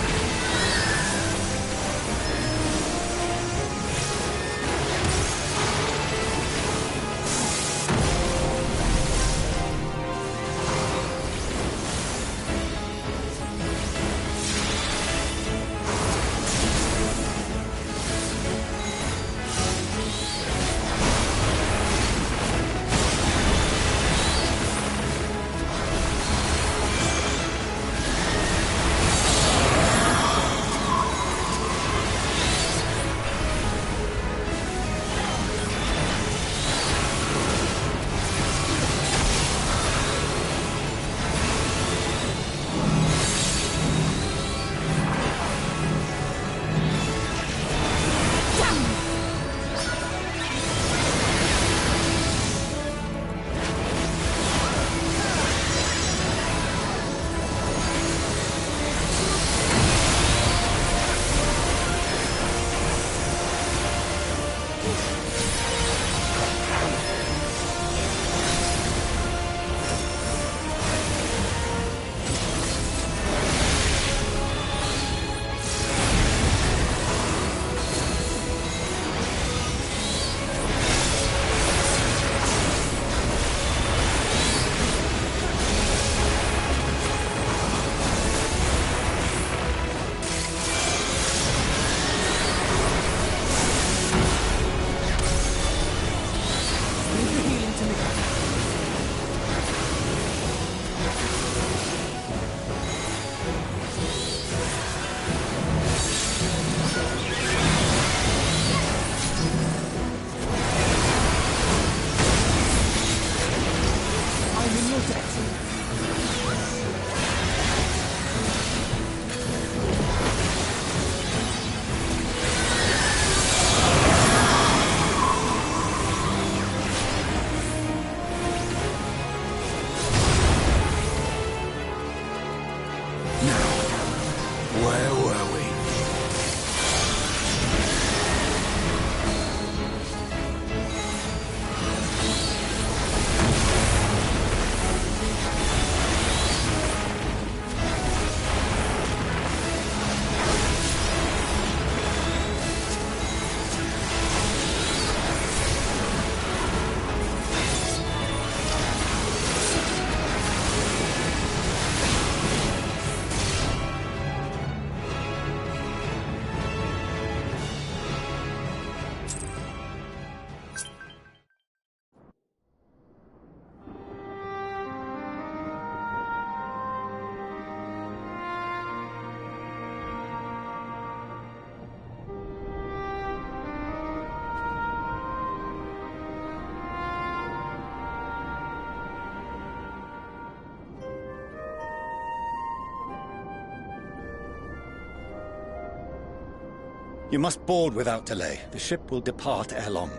You must board without delay. The ship will depart ere long.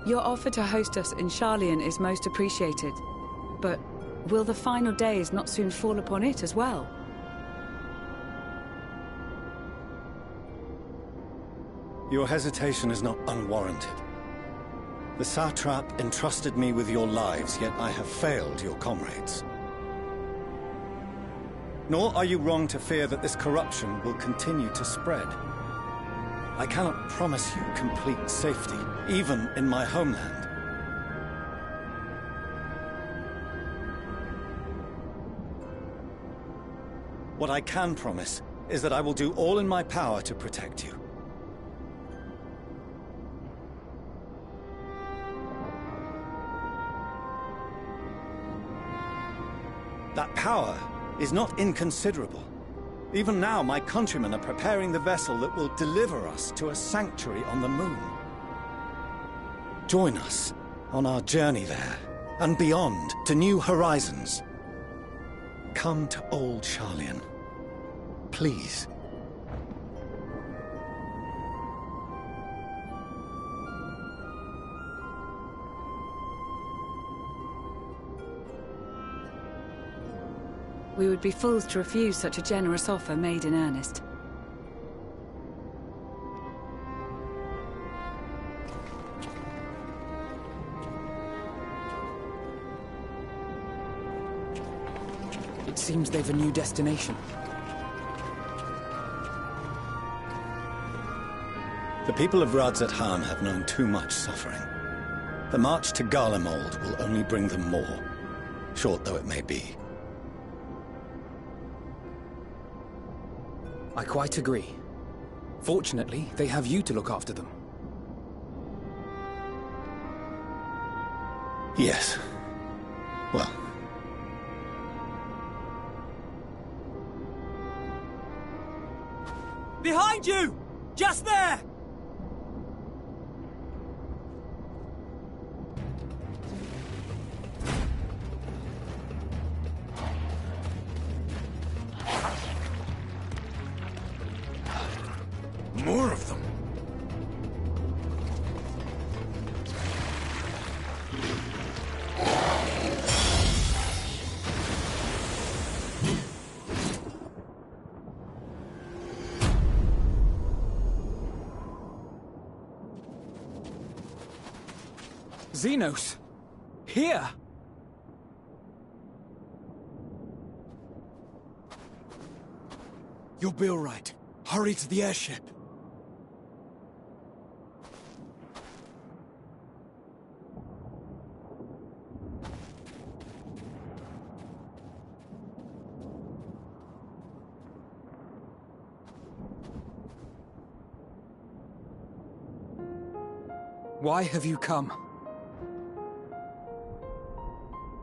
Your offer to host us in Sharlayan is most appreciated. But will the final days not soon fall upon it as well? Your hesitation is not unwarranted. The satrap entrusted me with your lives, yet I have failed your comrades. Nor are you wrong to fear that this corruption will continue to spread. I cannot promise you complete safety, even in my homeland. What I can promise is that I will do all in my power to protect you. That power is not inconsiderable. Even now, my countrymen are preparing the vessel that will deliver us to a sanctuary on the moon. Join us on our journey there, and beyond, to new horizons. Come to old Sharlayan. Please. We would be fools to refuse such a generous offer made in earnest. It seems they've a new destination. The people of Radzat-Han have known too much suffering. The march to Garlemald will only bring them more, short though it may be. I quite agree. Fortunately, they have you to look after them. Yes. Well. Behind you! Just there! More of them. Xenos! Here! You'll be all right. Hurry to the airship. Why have you come?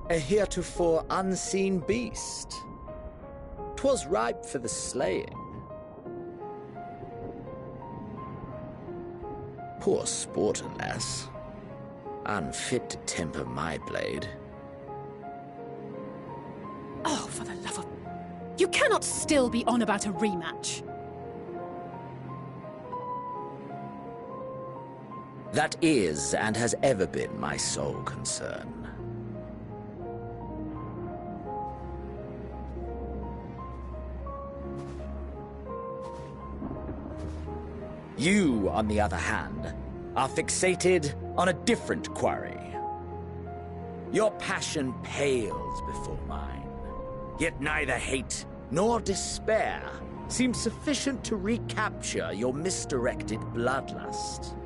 A heretofore unseen beast. 'Twas ripe for the slaying. Poor sport, alas. Unfit to temper my blade. Oh, for the love of... You cannot still be on about a rematch. That is, and has ever been, my sole concern. You, on the other hand, are fixated on a different quarry. Your passion pales before mine, yet neither hate nor despair seems sufficient to recapture your misdirected bloodlust.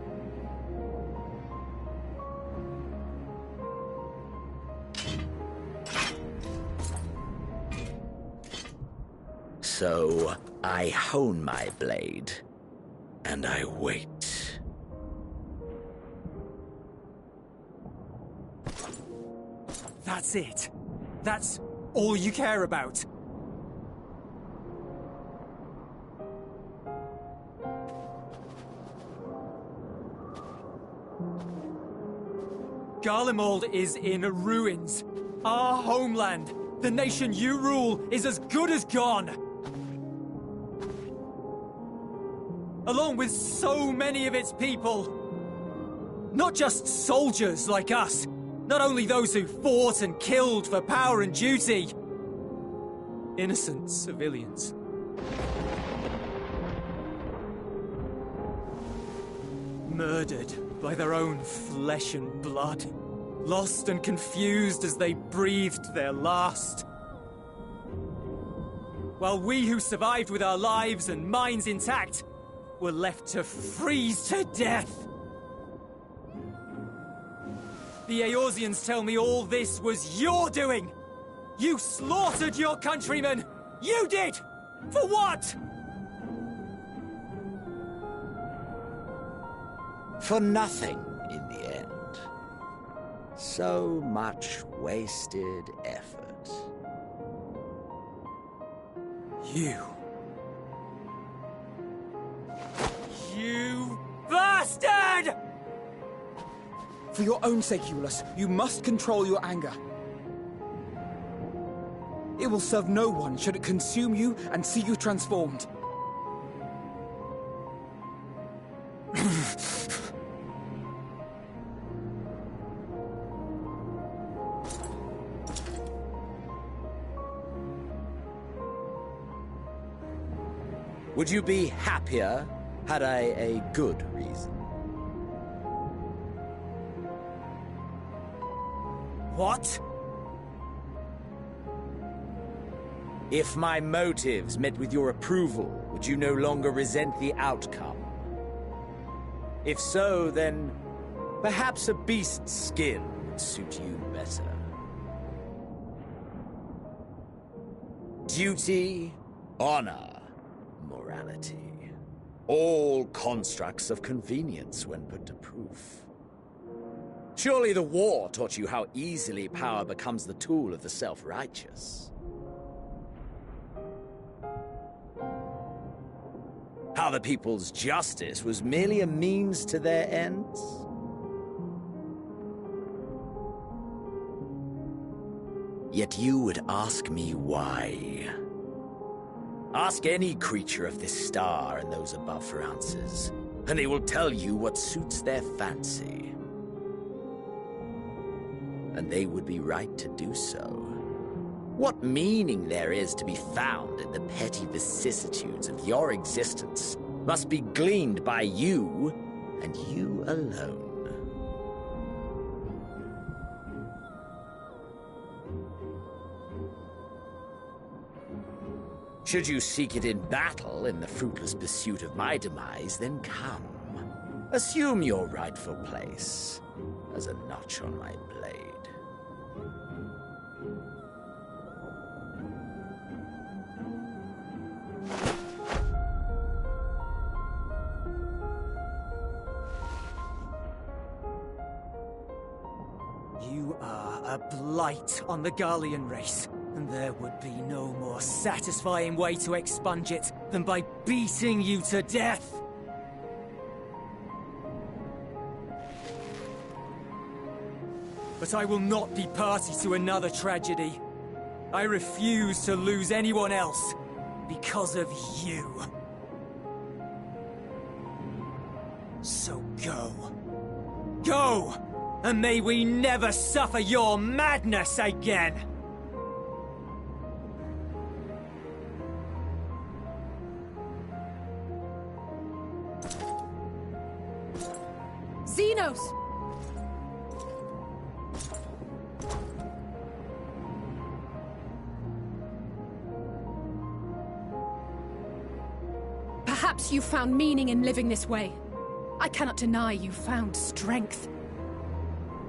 So, I hone my blade, and I wait. That's it. That's all you care about. Garlemald is in ruins. Our homeland, the nation you rule, is as good as gone. Along with so many of its people. Not just soldiers like us. Not only those who fought and killed for power and duty. Innocent civilians. Murdered by their own flesh and blood. Lost and confused as they breathed their last. While we who survived with our lives and minds intact were left to freeze to death. The Eorzeans tell me all this was your doing! You slaughtered your countrymen! You did! For what? For nothing, in the end. So much wasted effort. You bastard! For your own sake, Eulus, you must control your anger. It will serve no one should it consume you and see you transformed. Would you be happier had I a good reason? What? If my motives met with your approval, would you no longer resent the outcome? If so, then perhaps a beast's skin would suit you better. Duty, honor, morality. All constructs of convenience when put to proof. Surely the war taught you how easily power becomes the tool of the self-righteous. How the people's justice was merely a means to their ends? Yet you would ask me why. Ask any creature of this star and those above for answers, and they will tell you what suits their fancy. And they would be right to do so. What meaning there is to be found in the petty vicissitudes of your existence must be gleaned by you, and you alone. Should you seek it in battle in the fruitless pursuit of my demise, then come. Assume your rightful place as a notch on my blade. You are a blight on the Garlean race, and there would be no more satisfying way to expunge it than by beating you to death. But I will not be party to another tragedy. I refuse to lose anyone else because of you. So go. Go! And may we never suffer your madness again! Xenos! Perhaps you found meaning in living this way. I cannot deny you found strength.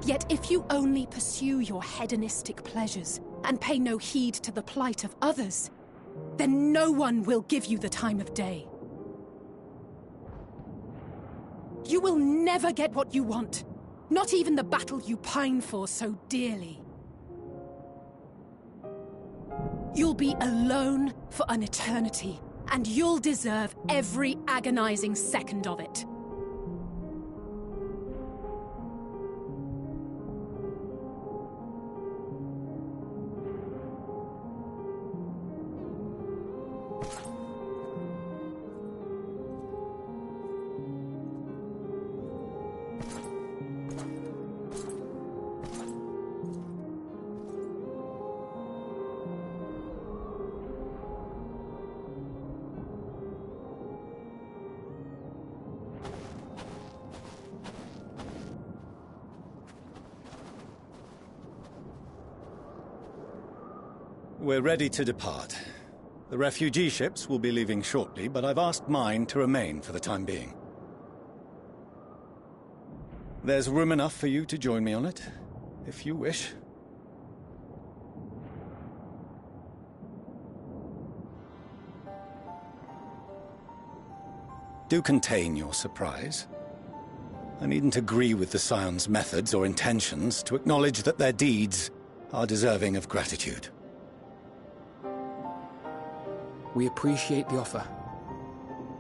Yet if you only pursue your hedonistic pleasures and pay no heed to the plight of others, then no one will give you the time of day. You will never get what you want, not even the battle you pine for so dearly. You'll be alone for an eternity, and you'll deserve every agonizing second of it. We're ready to depart. The refugee ships will be leaving shortly, but I've asked mine to remain for the time being. There's room enough for you to join me on it, if you wish. Do contain your surprise. I needn't agree with the Scion's methods or intentions to acknowledge that their deeds are deserving of gratitude. We appreciate the offer.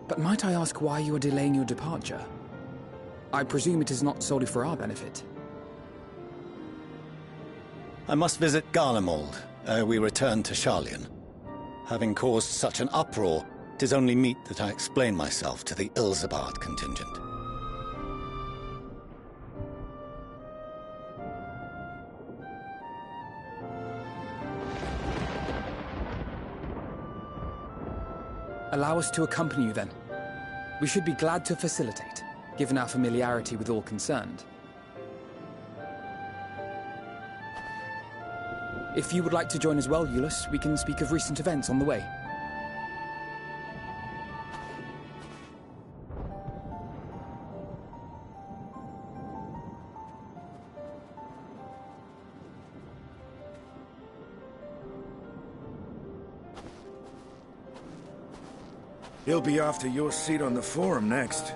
But might I ask why you are delaying your departure? I presume it is not solely for our benefit. I must visit Garlemald ere we return to Sharlayan. Having caused such an uproar, 'tis only meet that I explain myself to the Ilsabard contingent. Allow us to accompany you then. We should be glad to facilitate, given our familiarity with all concerned. If you would like to join as well, Euless, we can speak of recent events on the way. He'll be after your seat on the Forum next.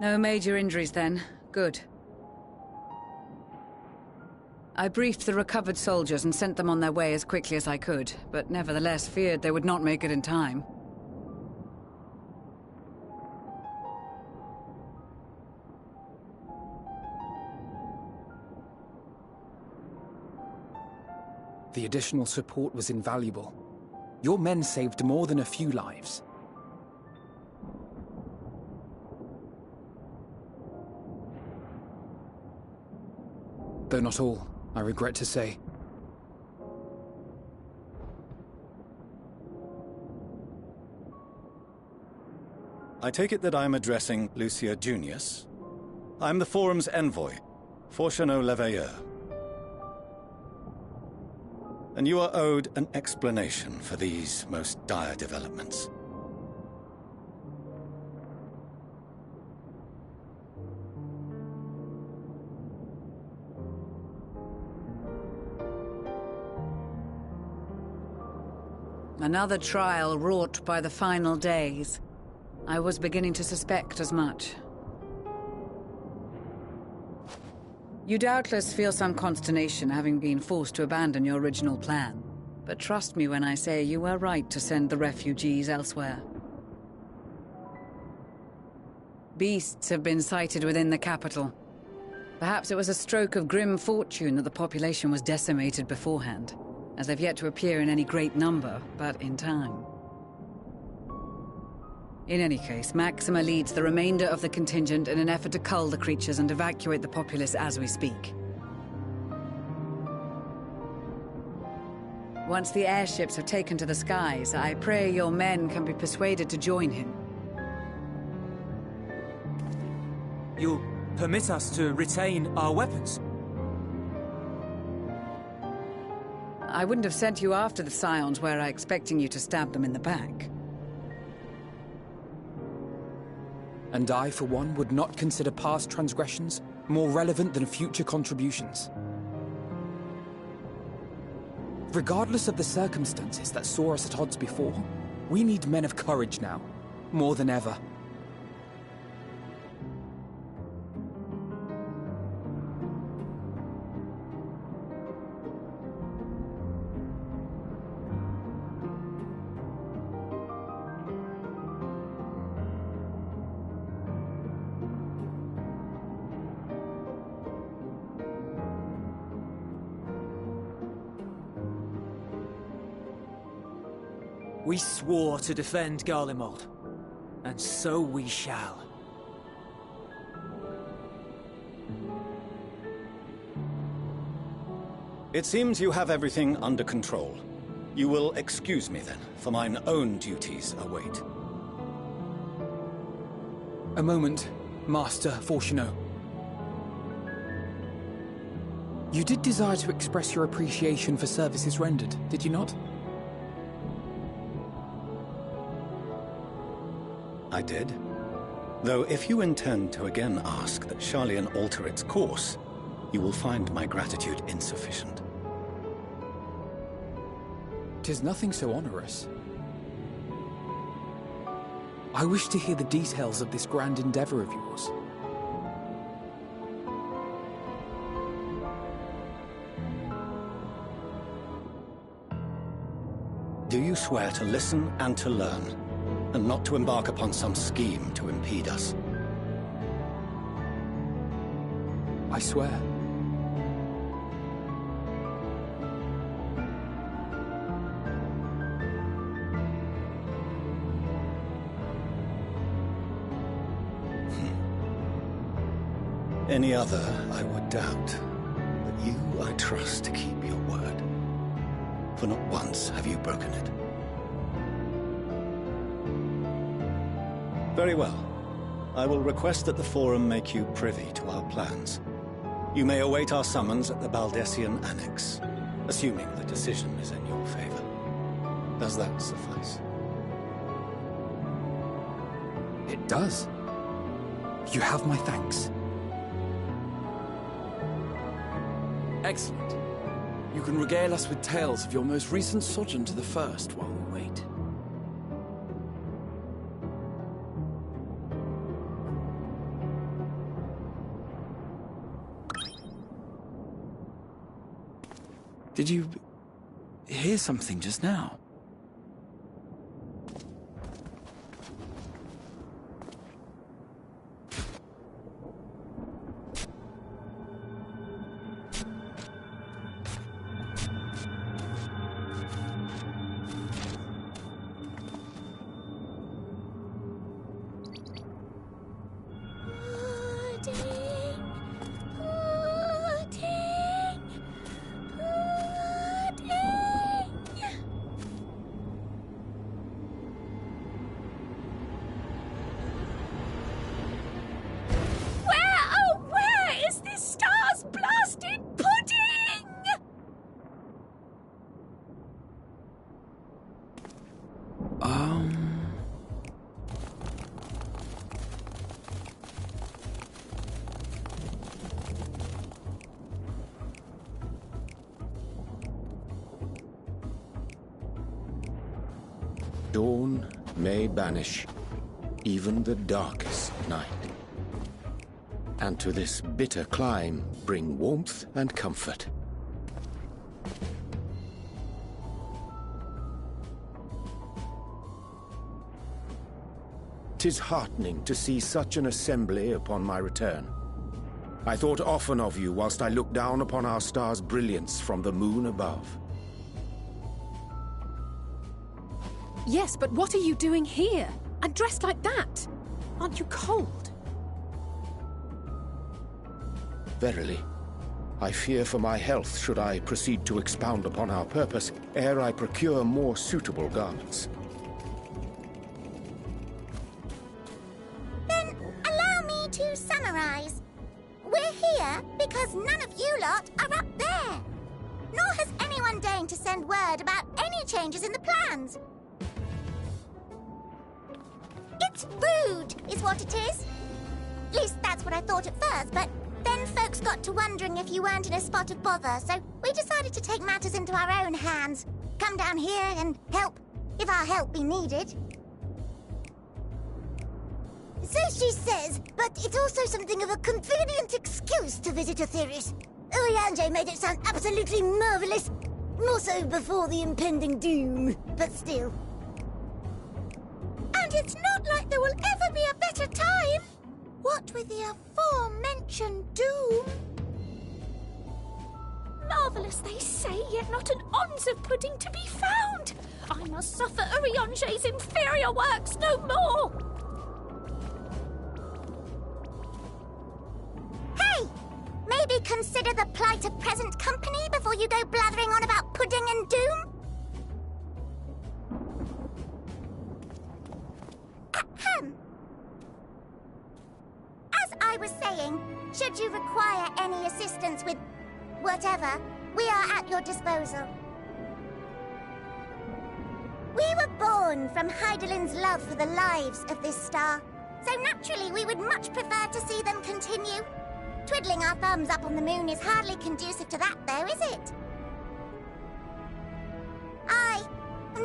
No major injuries then. Good. I briefed the recovered soldiers and sent them on their way as quickly as I could, but nevertheless feared they would not make it in time. The additional support was invaluable. Your men saved more than a few lives. Though not all, I regret to say. I take it that I'm addressing Lucia Junius. I'm the Forum's envoy, Fortuneau Leveilleur. And you are owed an explanation for these most dire developments. Another trial wrought by the final days. I was beginning to suspect as much. You doubtless feel some consternation having been forced to abandon your original plan. But trust me when I say you were right to send the refugees elsewhere. Beasts have been sighted within the capital. Perhaps it was a stroke of grim fortune that the population was decimated beforehand, as they've yet to appear in any great number, but in time. In any case, Maxima leads the remainder of the contingent in an effort to cull the creatures and evacuate the populace as we speak. Once the airships have taken to the skies, I pray your men can be persuaded to join him. You'll permit us to retain our weapons? I wouldn't have sent you after the Scions were I expecting you to stab them in the back. And I, for one, would not consider past transgressions more relevant than future contributions. Regardless of the circumstances that saw us at odds before, we need men of courage now, more than ever. We swore to defend Garlemald, and so we shall. It seems you have everything under control. You will excuse me then, for mine own duties await. A moment, Master Fortuno. You did desire to express your appreciation for services rendered, did you not? I did. Though if you intend to again ask that Sharlayan alter its course, you will find my gratitude insufficient. 'Tis nothing so onerous. I wish to hear the details of this grand endeavor of yours. Do you swear to listen and to learn, and not to embark upon some scheme to impede us? I swear. Any other I would doubt, but you I trust to keep your word. For not once have you broken it. Very well. I will request that the Forum make you privy to our plans. You may await our summons at the Baldessian Annex, assuming the decision is in your favor. Does that suffice? It does. You have my thanks. Excellent. You can regale us with tales of your most recent sojourn to the First while we wait. Did you hear something just now? Dawn may banish even the darkest night, and to this bitter clime bring warmth and comfort. 'Tis heartening to see such an assembly upon my return. I thought often of you whilst I looked down upon our star's brilliance from the moon above. Yes, but what are you doing here? And dressed like that? Aren't you cold? Verily, I fear for my health should I proceed to expound upon our purpose ere I procure more suitable garments. Then allow me to summarize. We're here because none of you lot are up there. Nor has anyone deigned to send word about any changes in the plans. It's rude, is what it is. At least that's what I thought at first, but then folks got to wondering if you weren't in a spot of bother, so we decided to take matters into our own hands. Come down here and help, if our help be needed. So she says, but it's also something of a convenient excuse to visit Aetheris. Urianger made it sound absolutely marvelous. More so before the impending doom, but still. And it's not like there will ever be a better time. What with the aforementioned doom? Marvellous, they say, yet not an ounce of pudding to be found. I must suffer Urianger's inferior works no more. Hey! Maybe consider the plight of present company before you go blathering on about pudding and doom? Ahem. was saying, should you require any assistance with whatever, we are at your disposal. We were born from Hydaelyn's love for the lives of this star, so naturally we would much prefer to see them continue. Twiddling our thumbs up on the moon is hardly conducive to that, though, is it?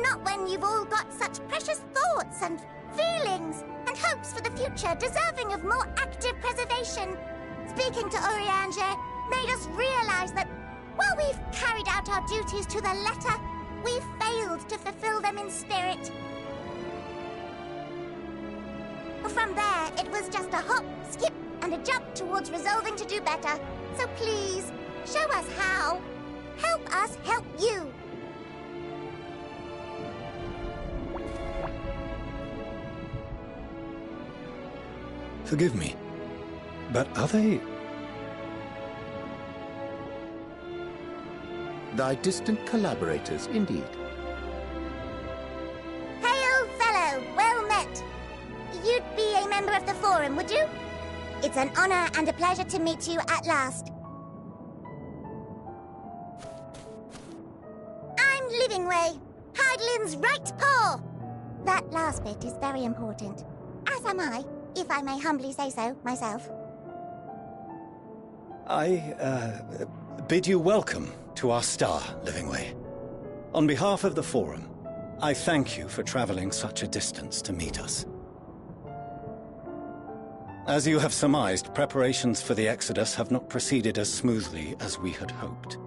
Not when you've all got such precious thoughts and feelings and hopes for the future deserving of more active preservation. Speaking to Urianger made us realize that while we've carried out our duties to the letter, we've failed to fulfill them in spirit. From there, it was just a hop, skip, and a jump towards resolving to do better. So please, show us how. Help us help you. Forgive me, but are they... Thy distant collaborators, indeed. Hail, fellow! Well met! You'd be a member of the Forum, would you? It's an honor and a pleasure to meet you at last. I'm Livingway, Hydaelyn's right paw! That last bit is very important. As am I, if I may humbly say so myself. I bid you welcome to our star, Livingway. On behalf of the Forum, I thank you for traveling such a distance to meet us. As you have surmised, preparations for the Exodus have not proceeded as smoothly as we had hoped.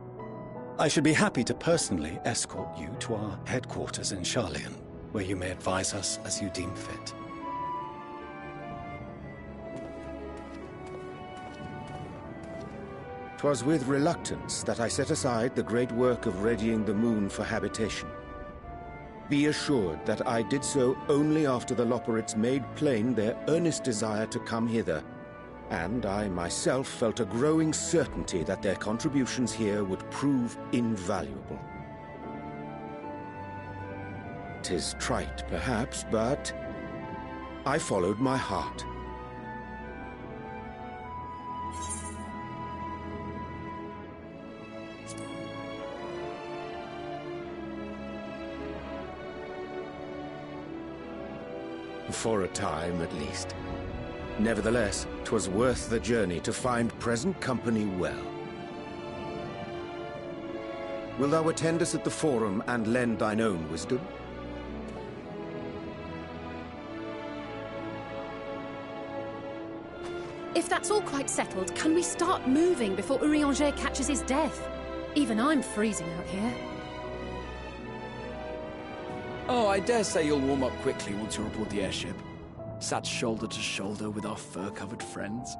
I should be happy to personally escort you to our headquarters in Sharlayan, where you may advise us as you deem fit. 'Twas with reluctance that I set aside the great work of readying the moon for habitation. Be assured that I did so only after the Loperites made plain their earnest desire to come hither, and I myself felt a growing certainty that their contributions here would prove invaluable. 'Tis trite, perhaps, but I followed my heart. For a time, at least. Nevertheless, 'twas worth the journey to find present company well. Wilt thou attend us at the Forum and lend thine own wisdom? If that's all quite settled, can we start moving before Urianger catches his death? Even I'm freezing out here. Oh, I dare say you'll warm up quickly once you're aboard the airship. Sat shoulder to shoulder with our fur-covered friends.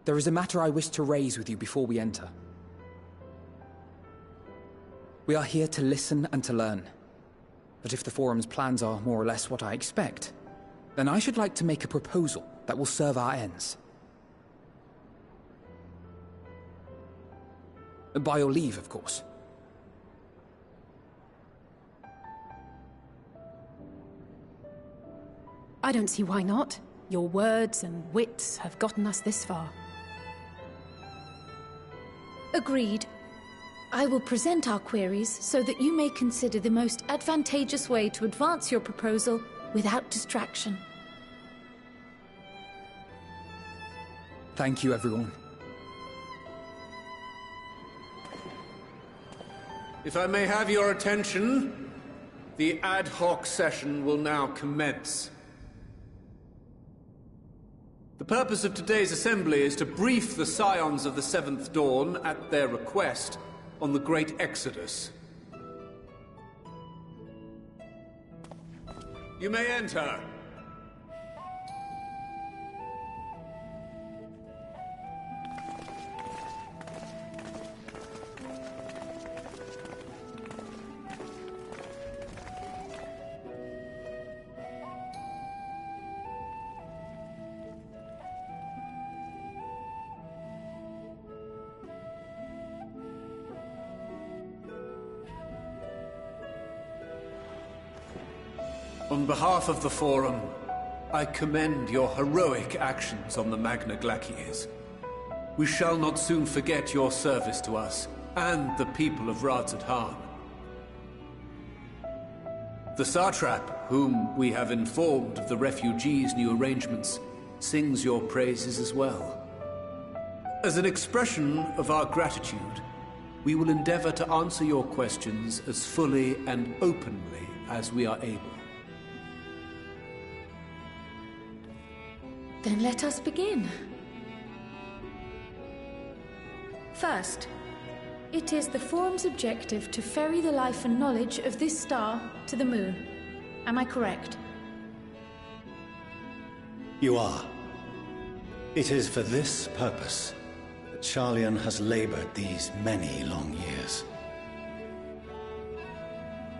There is a matter I wish to raise with you before we enter. We are here to listen and to learn. But if the Forum's plans are more or less what I expect, then I should like to make a proposal that will serve our ends. By your leave, of course. I don't see why not. Your words and wits have gotten us this far. Agreed. I will present our queries so that you may consider the most advantageous way to advance your proposal without distraction. Thank you, everyone. If I may have your attention, the ad hoc session will now commence. The purpose of today's assembly is to brief the Scions of the Seventh Dawn, at their request, on the Great Exodus. You may enter. On behalf of the Forum, I commend your heroic actions on the Magna Glacies. We shall not soon forget your service to us and the people of Radzadhan. The Satrap, whom we have informed of the refugees' new arrangements, sings your praises as well. As an expression of our gratitude, we will endeavor to answer your questions as fully and openly as we are able. Then let us begin. First, it is the Forum's objective to ferry the life and knowledge of this star to the moon. Am I correct? You are. It is for this purpose that Sharlayan has labored these many long years.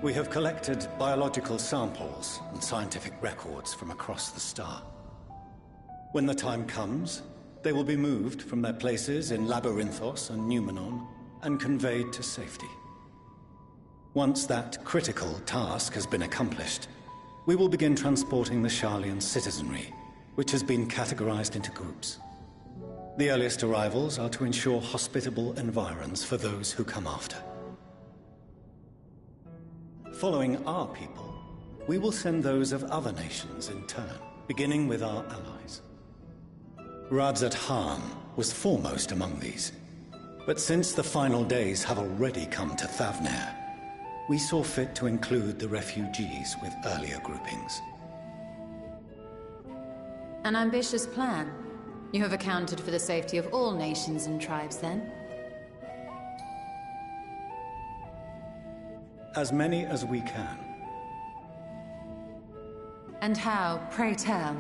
We have collected biological samples and scientific records from across the star. When the time comes, they will be moved from their places in Labyrinthos and Numenon and conveyed to safety. Once that critical task has been accomplished, we will begin transporting the Sharlayan citizenry, which has been categorized into groups. The earliest arrivals are to ensure hospitable environs for those who come after. Following our people, we will send those of other nations in turn, beginning with our allies. Radzadhan was foremost among these, but since the final days have already come to Thavnair, we saw fit to include the refugees with earlier groupings. An ambitious plan. You have accounted for the safety of all nations and tribes, then? As many as we can. And how, pray tell,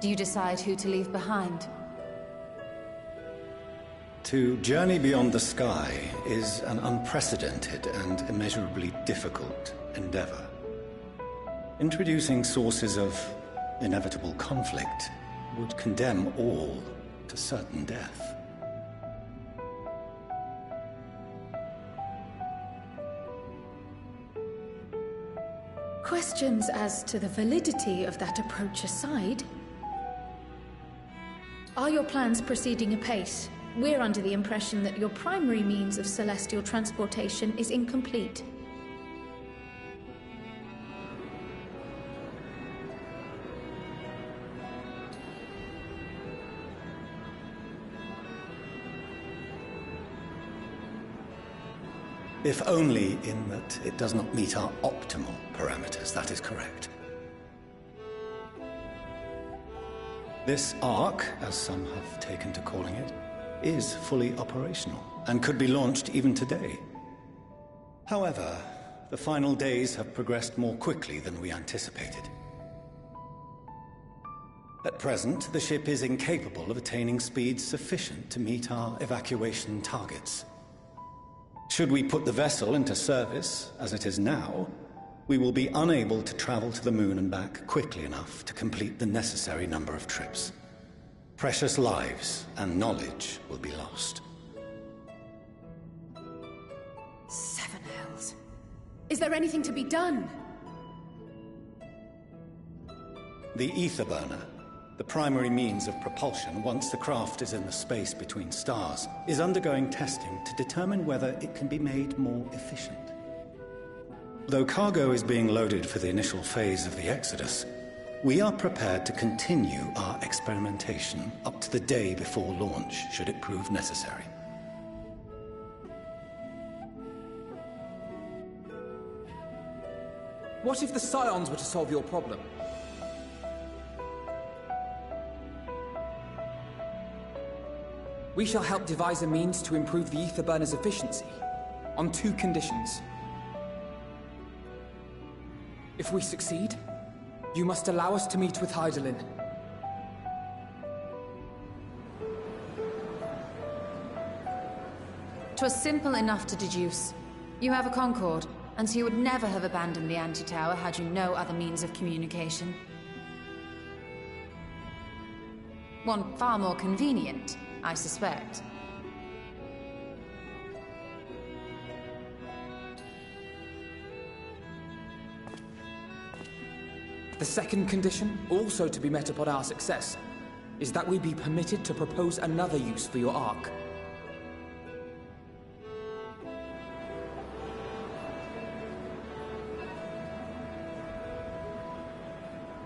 do you decide who to leave behind? To journey beyond the sky is an unprecedented and immeasurably difficult endeavor. Introducing sources of inevitable conflict would condemn all to certain death. Questions as to the validity of that approach aside, are your plans proceeding apace? We're under the impression that your primary means of celestial transportation is incomplete. If only in that it does not meet our optimal parameters, that is correct. This Ark, as some have taken to calling it, is fully operational and could be launched even today. However, the final days have progressed more quickly than we anticipated. At present, the ship is incapable of attaining speeds sufficient to meet our evacuation targets. Should we put the vessel into service, as it is now, we will be unable to travel to the moon and back quickly enough to complete the necessary number of trips. Precious lives and knowledge will be lost. Seven hells. Is there anything to be done? The ether burner, the primary means of propulsion once the craft is in the space between stars, is undergoing testing to determine whether it can be made more efficient. Though cargo is being loaded for the initial phase of the Exodus, we are prepared to continue our experimentation up to the day before launch, should it prove necessary. What if the Scions were to solve your problem? We shall help devise a means to improve the ether burner's efficiency, on 2 conditions. If we succeed, you must allow us to meet with Hydaelyn. 'Twas simple enough to deduce. You have a Concord, and so you would never have abandoned the anti-tower had you no other means of communication. One far more convenient, I suspect. The second condition, also to be met upon our success, is that we be permitted to propose another use for your Ark.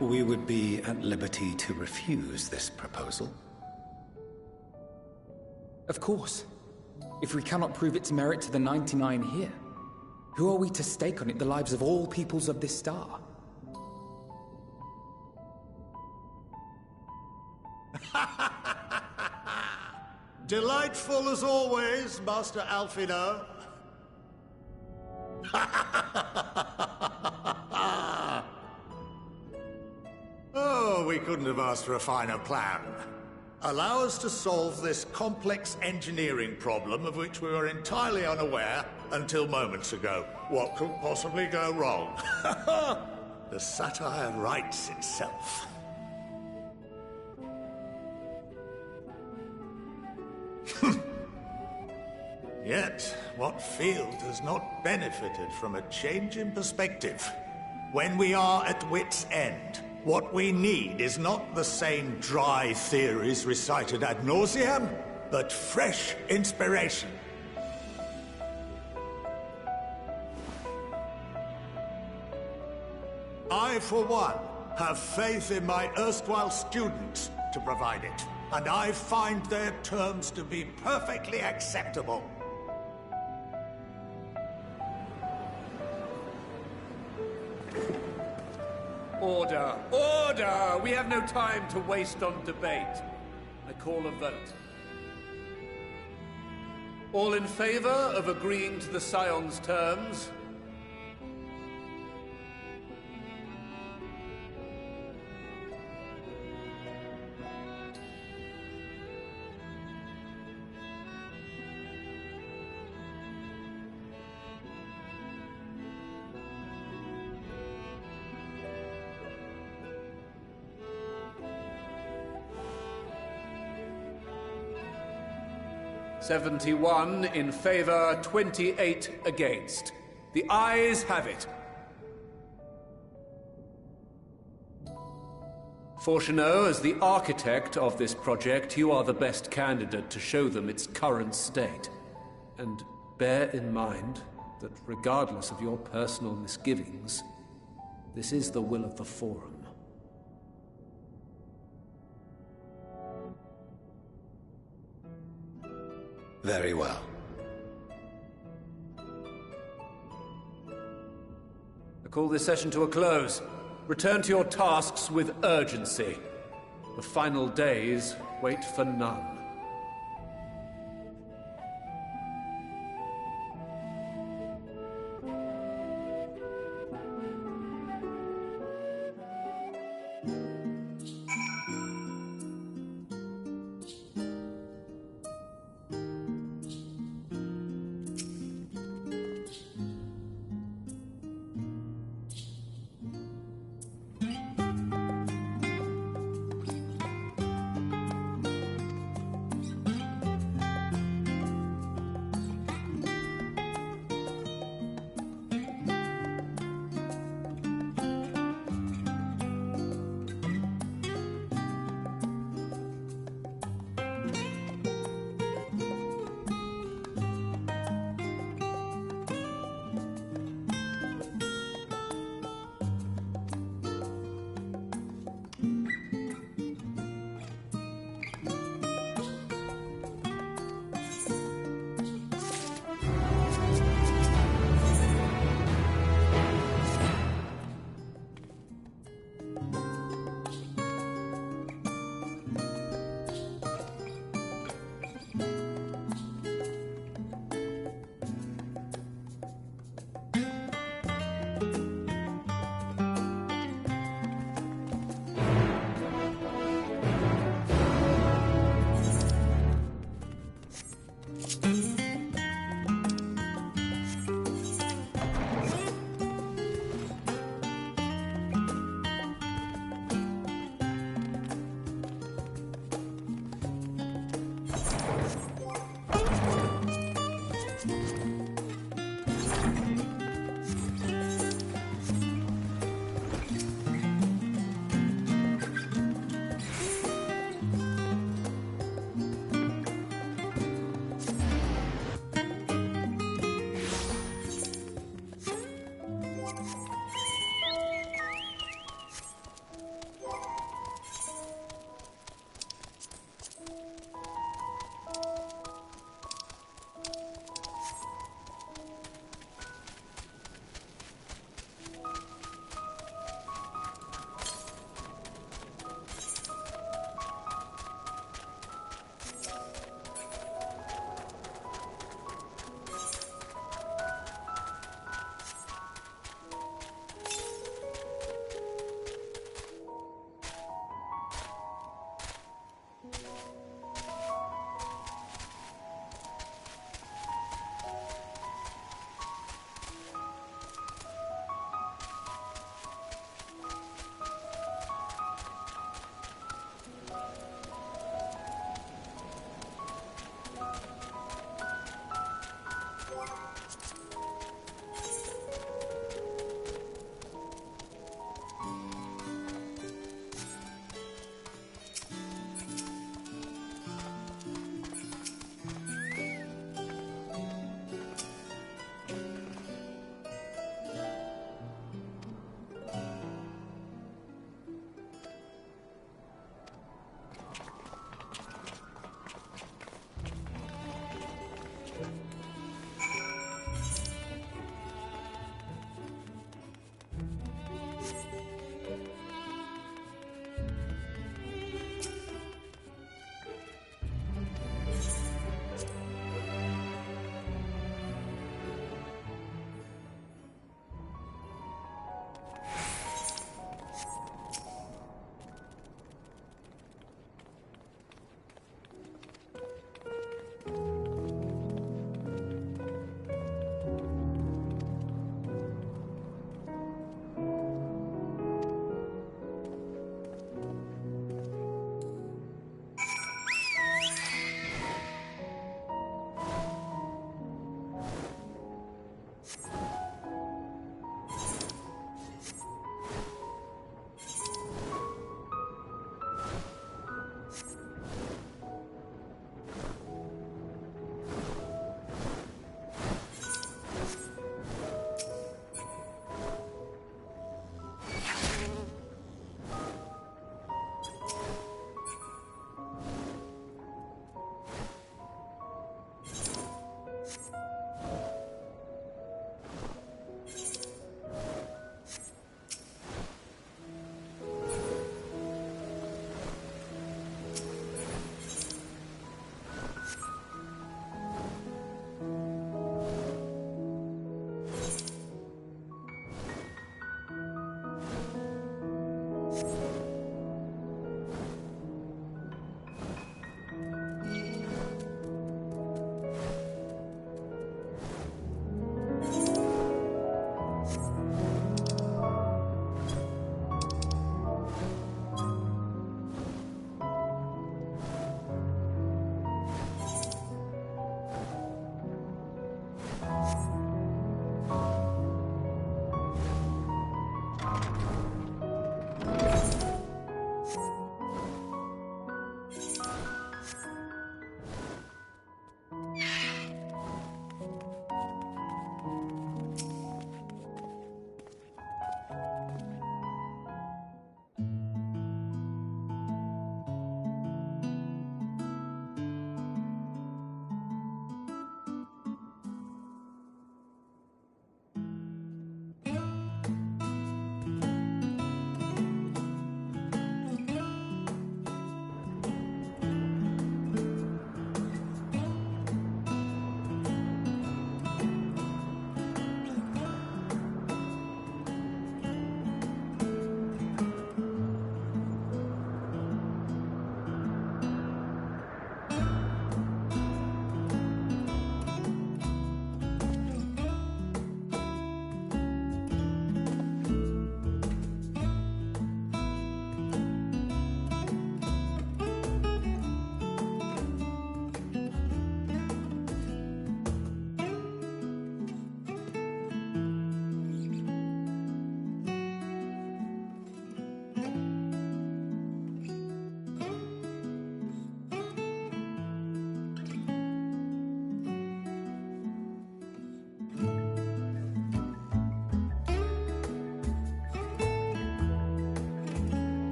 We would be at liberty to refuse this proposal. Of course. If we cannot prove its merit to the 99 here, who are we to stake on it the lives of all peoples of this star? Delightful as always, Master Alfino. Oh, we couldn't have asked for a finer plan. Allow us to solve this complex engineering problem of which we were entirely unaware until moments ago. What could possibly go wrong? The satire writes itself. Yet, what field has not benefited from a change in perspective? When we are at wit's end, what we need is not the same dry theories recited ad nauseam, but fresh inspiration. I, for one, have faith in my erstwhile students to provide it, and I find their terms to be perfectly acceptable. Order! Order! We have no time to waste on debate. I call a vote. All in favor of agreeing to the Scion's terms? "71 in favor, 28 against. The ayes have it. Fortuneau, as the architect of this project, you are the best candidate to show them its current state. And bear in mind that regardless of your personal misgivings, this is the will of the Forum. Very well. I call this session to a close. Return to your tasks with urgency. The final days wait for none.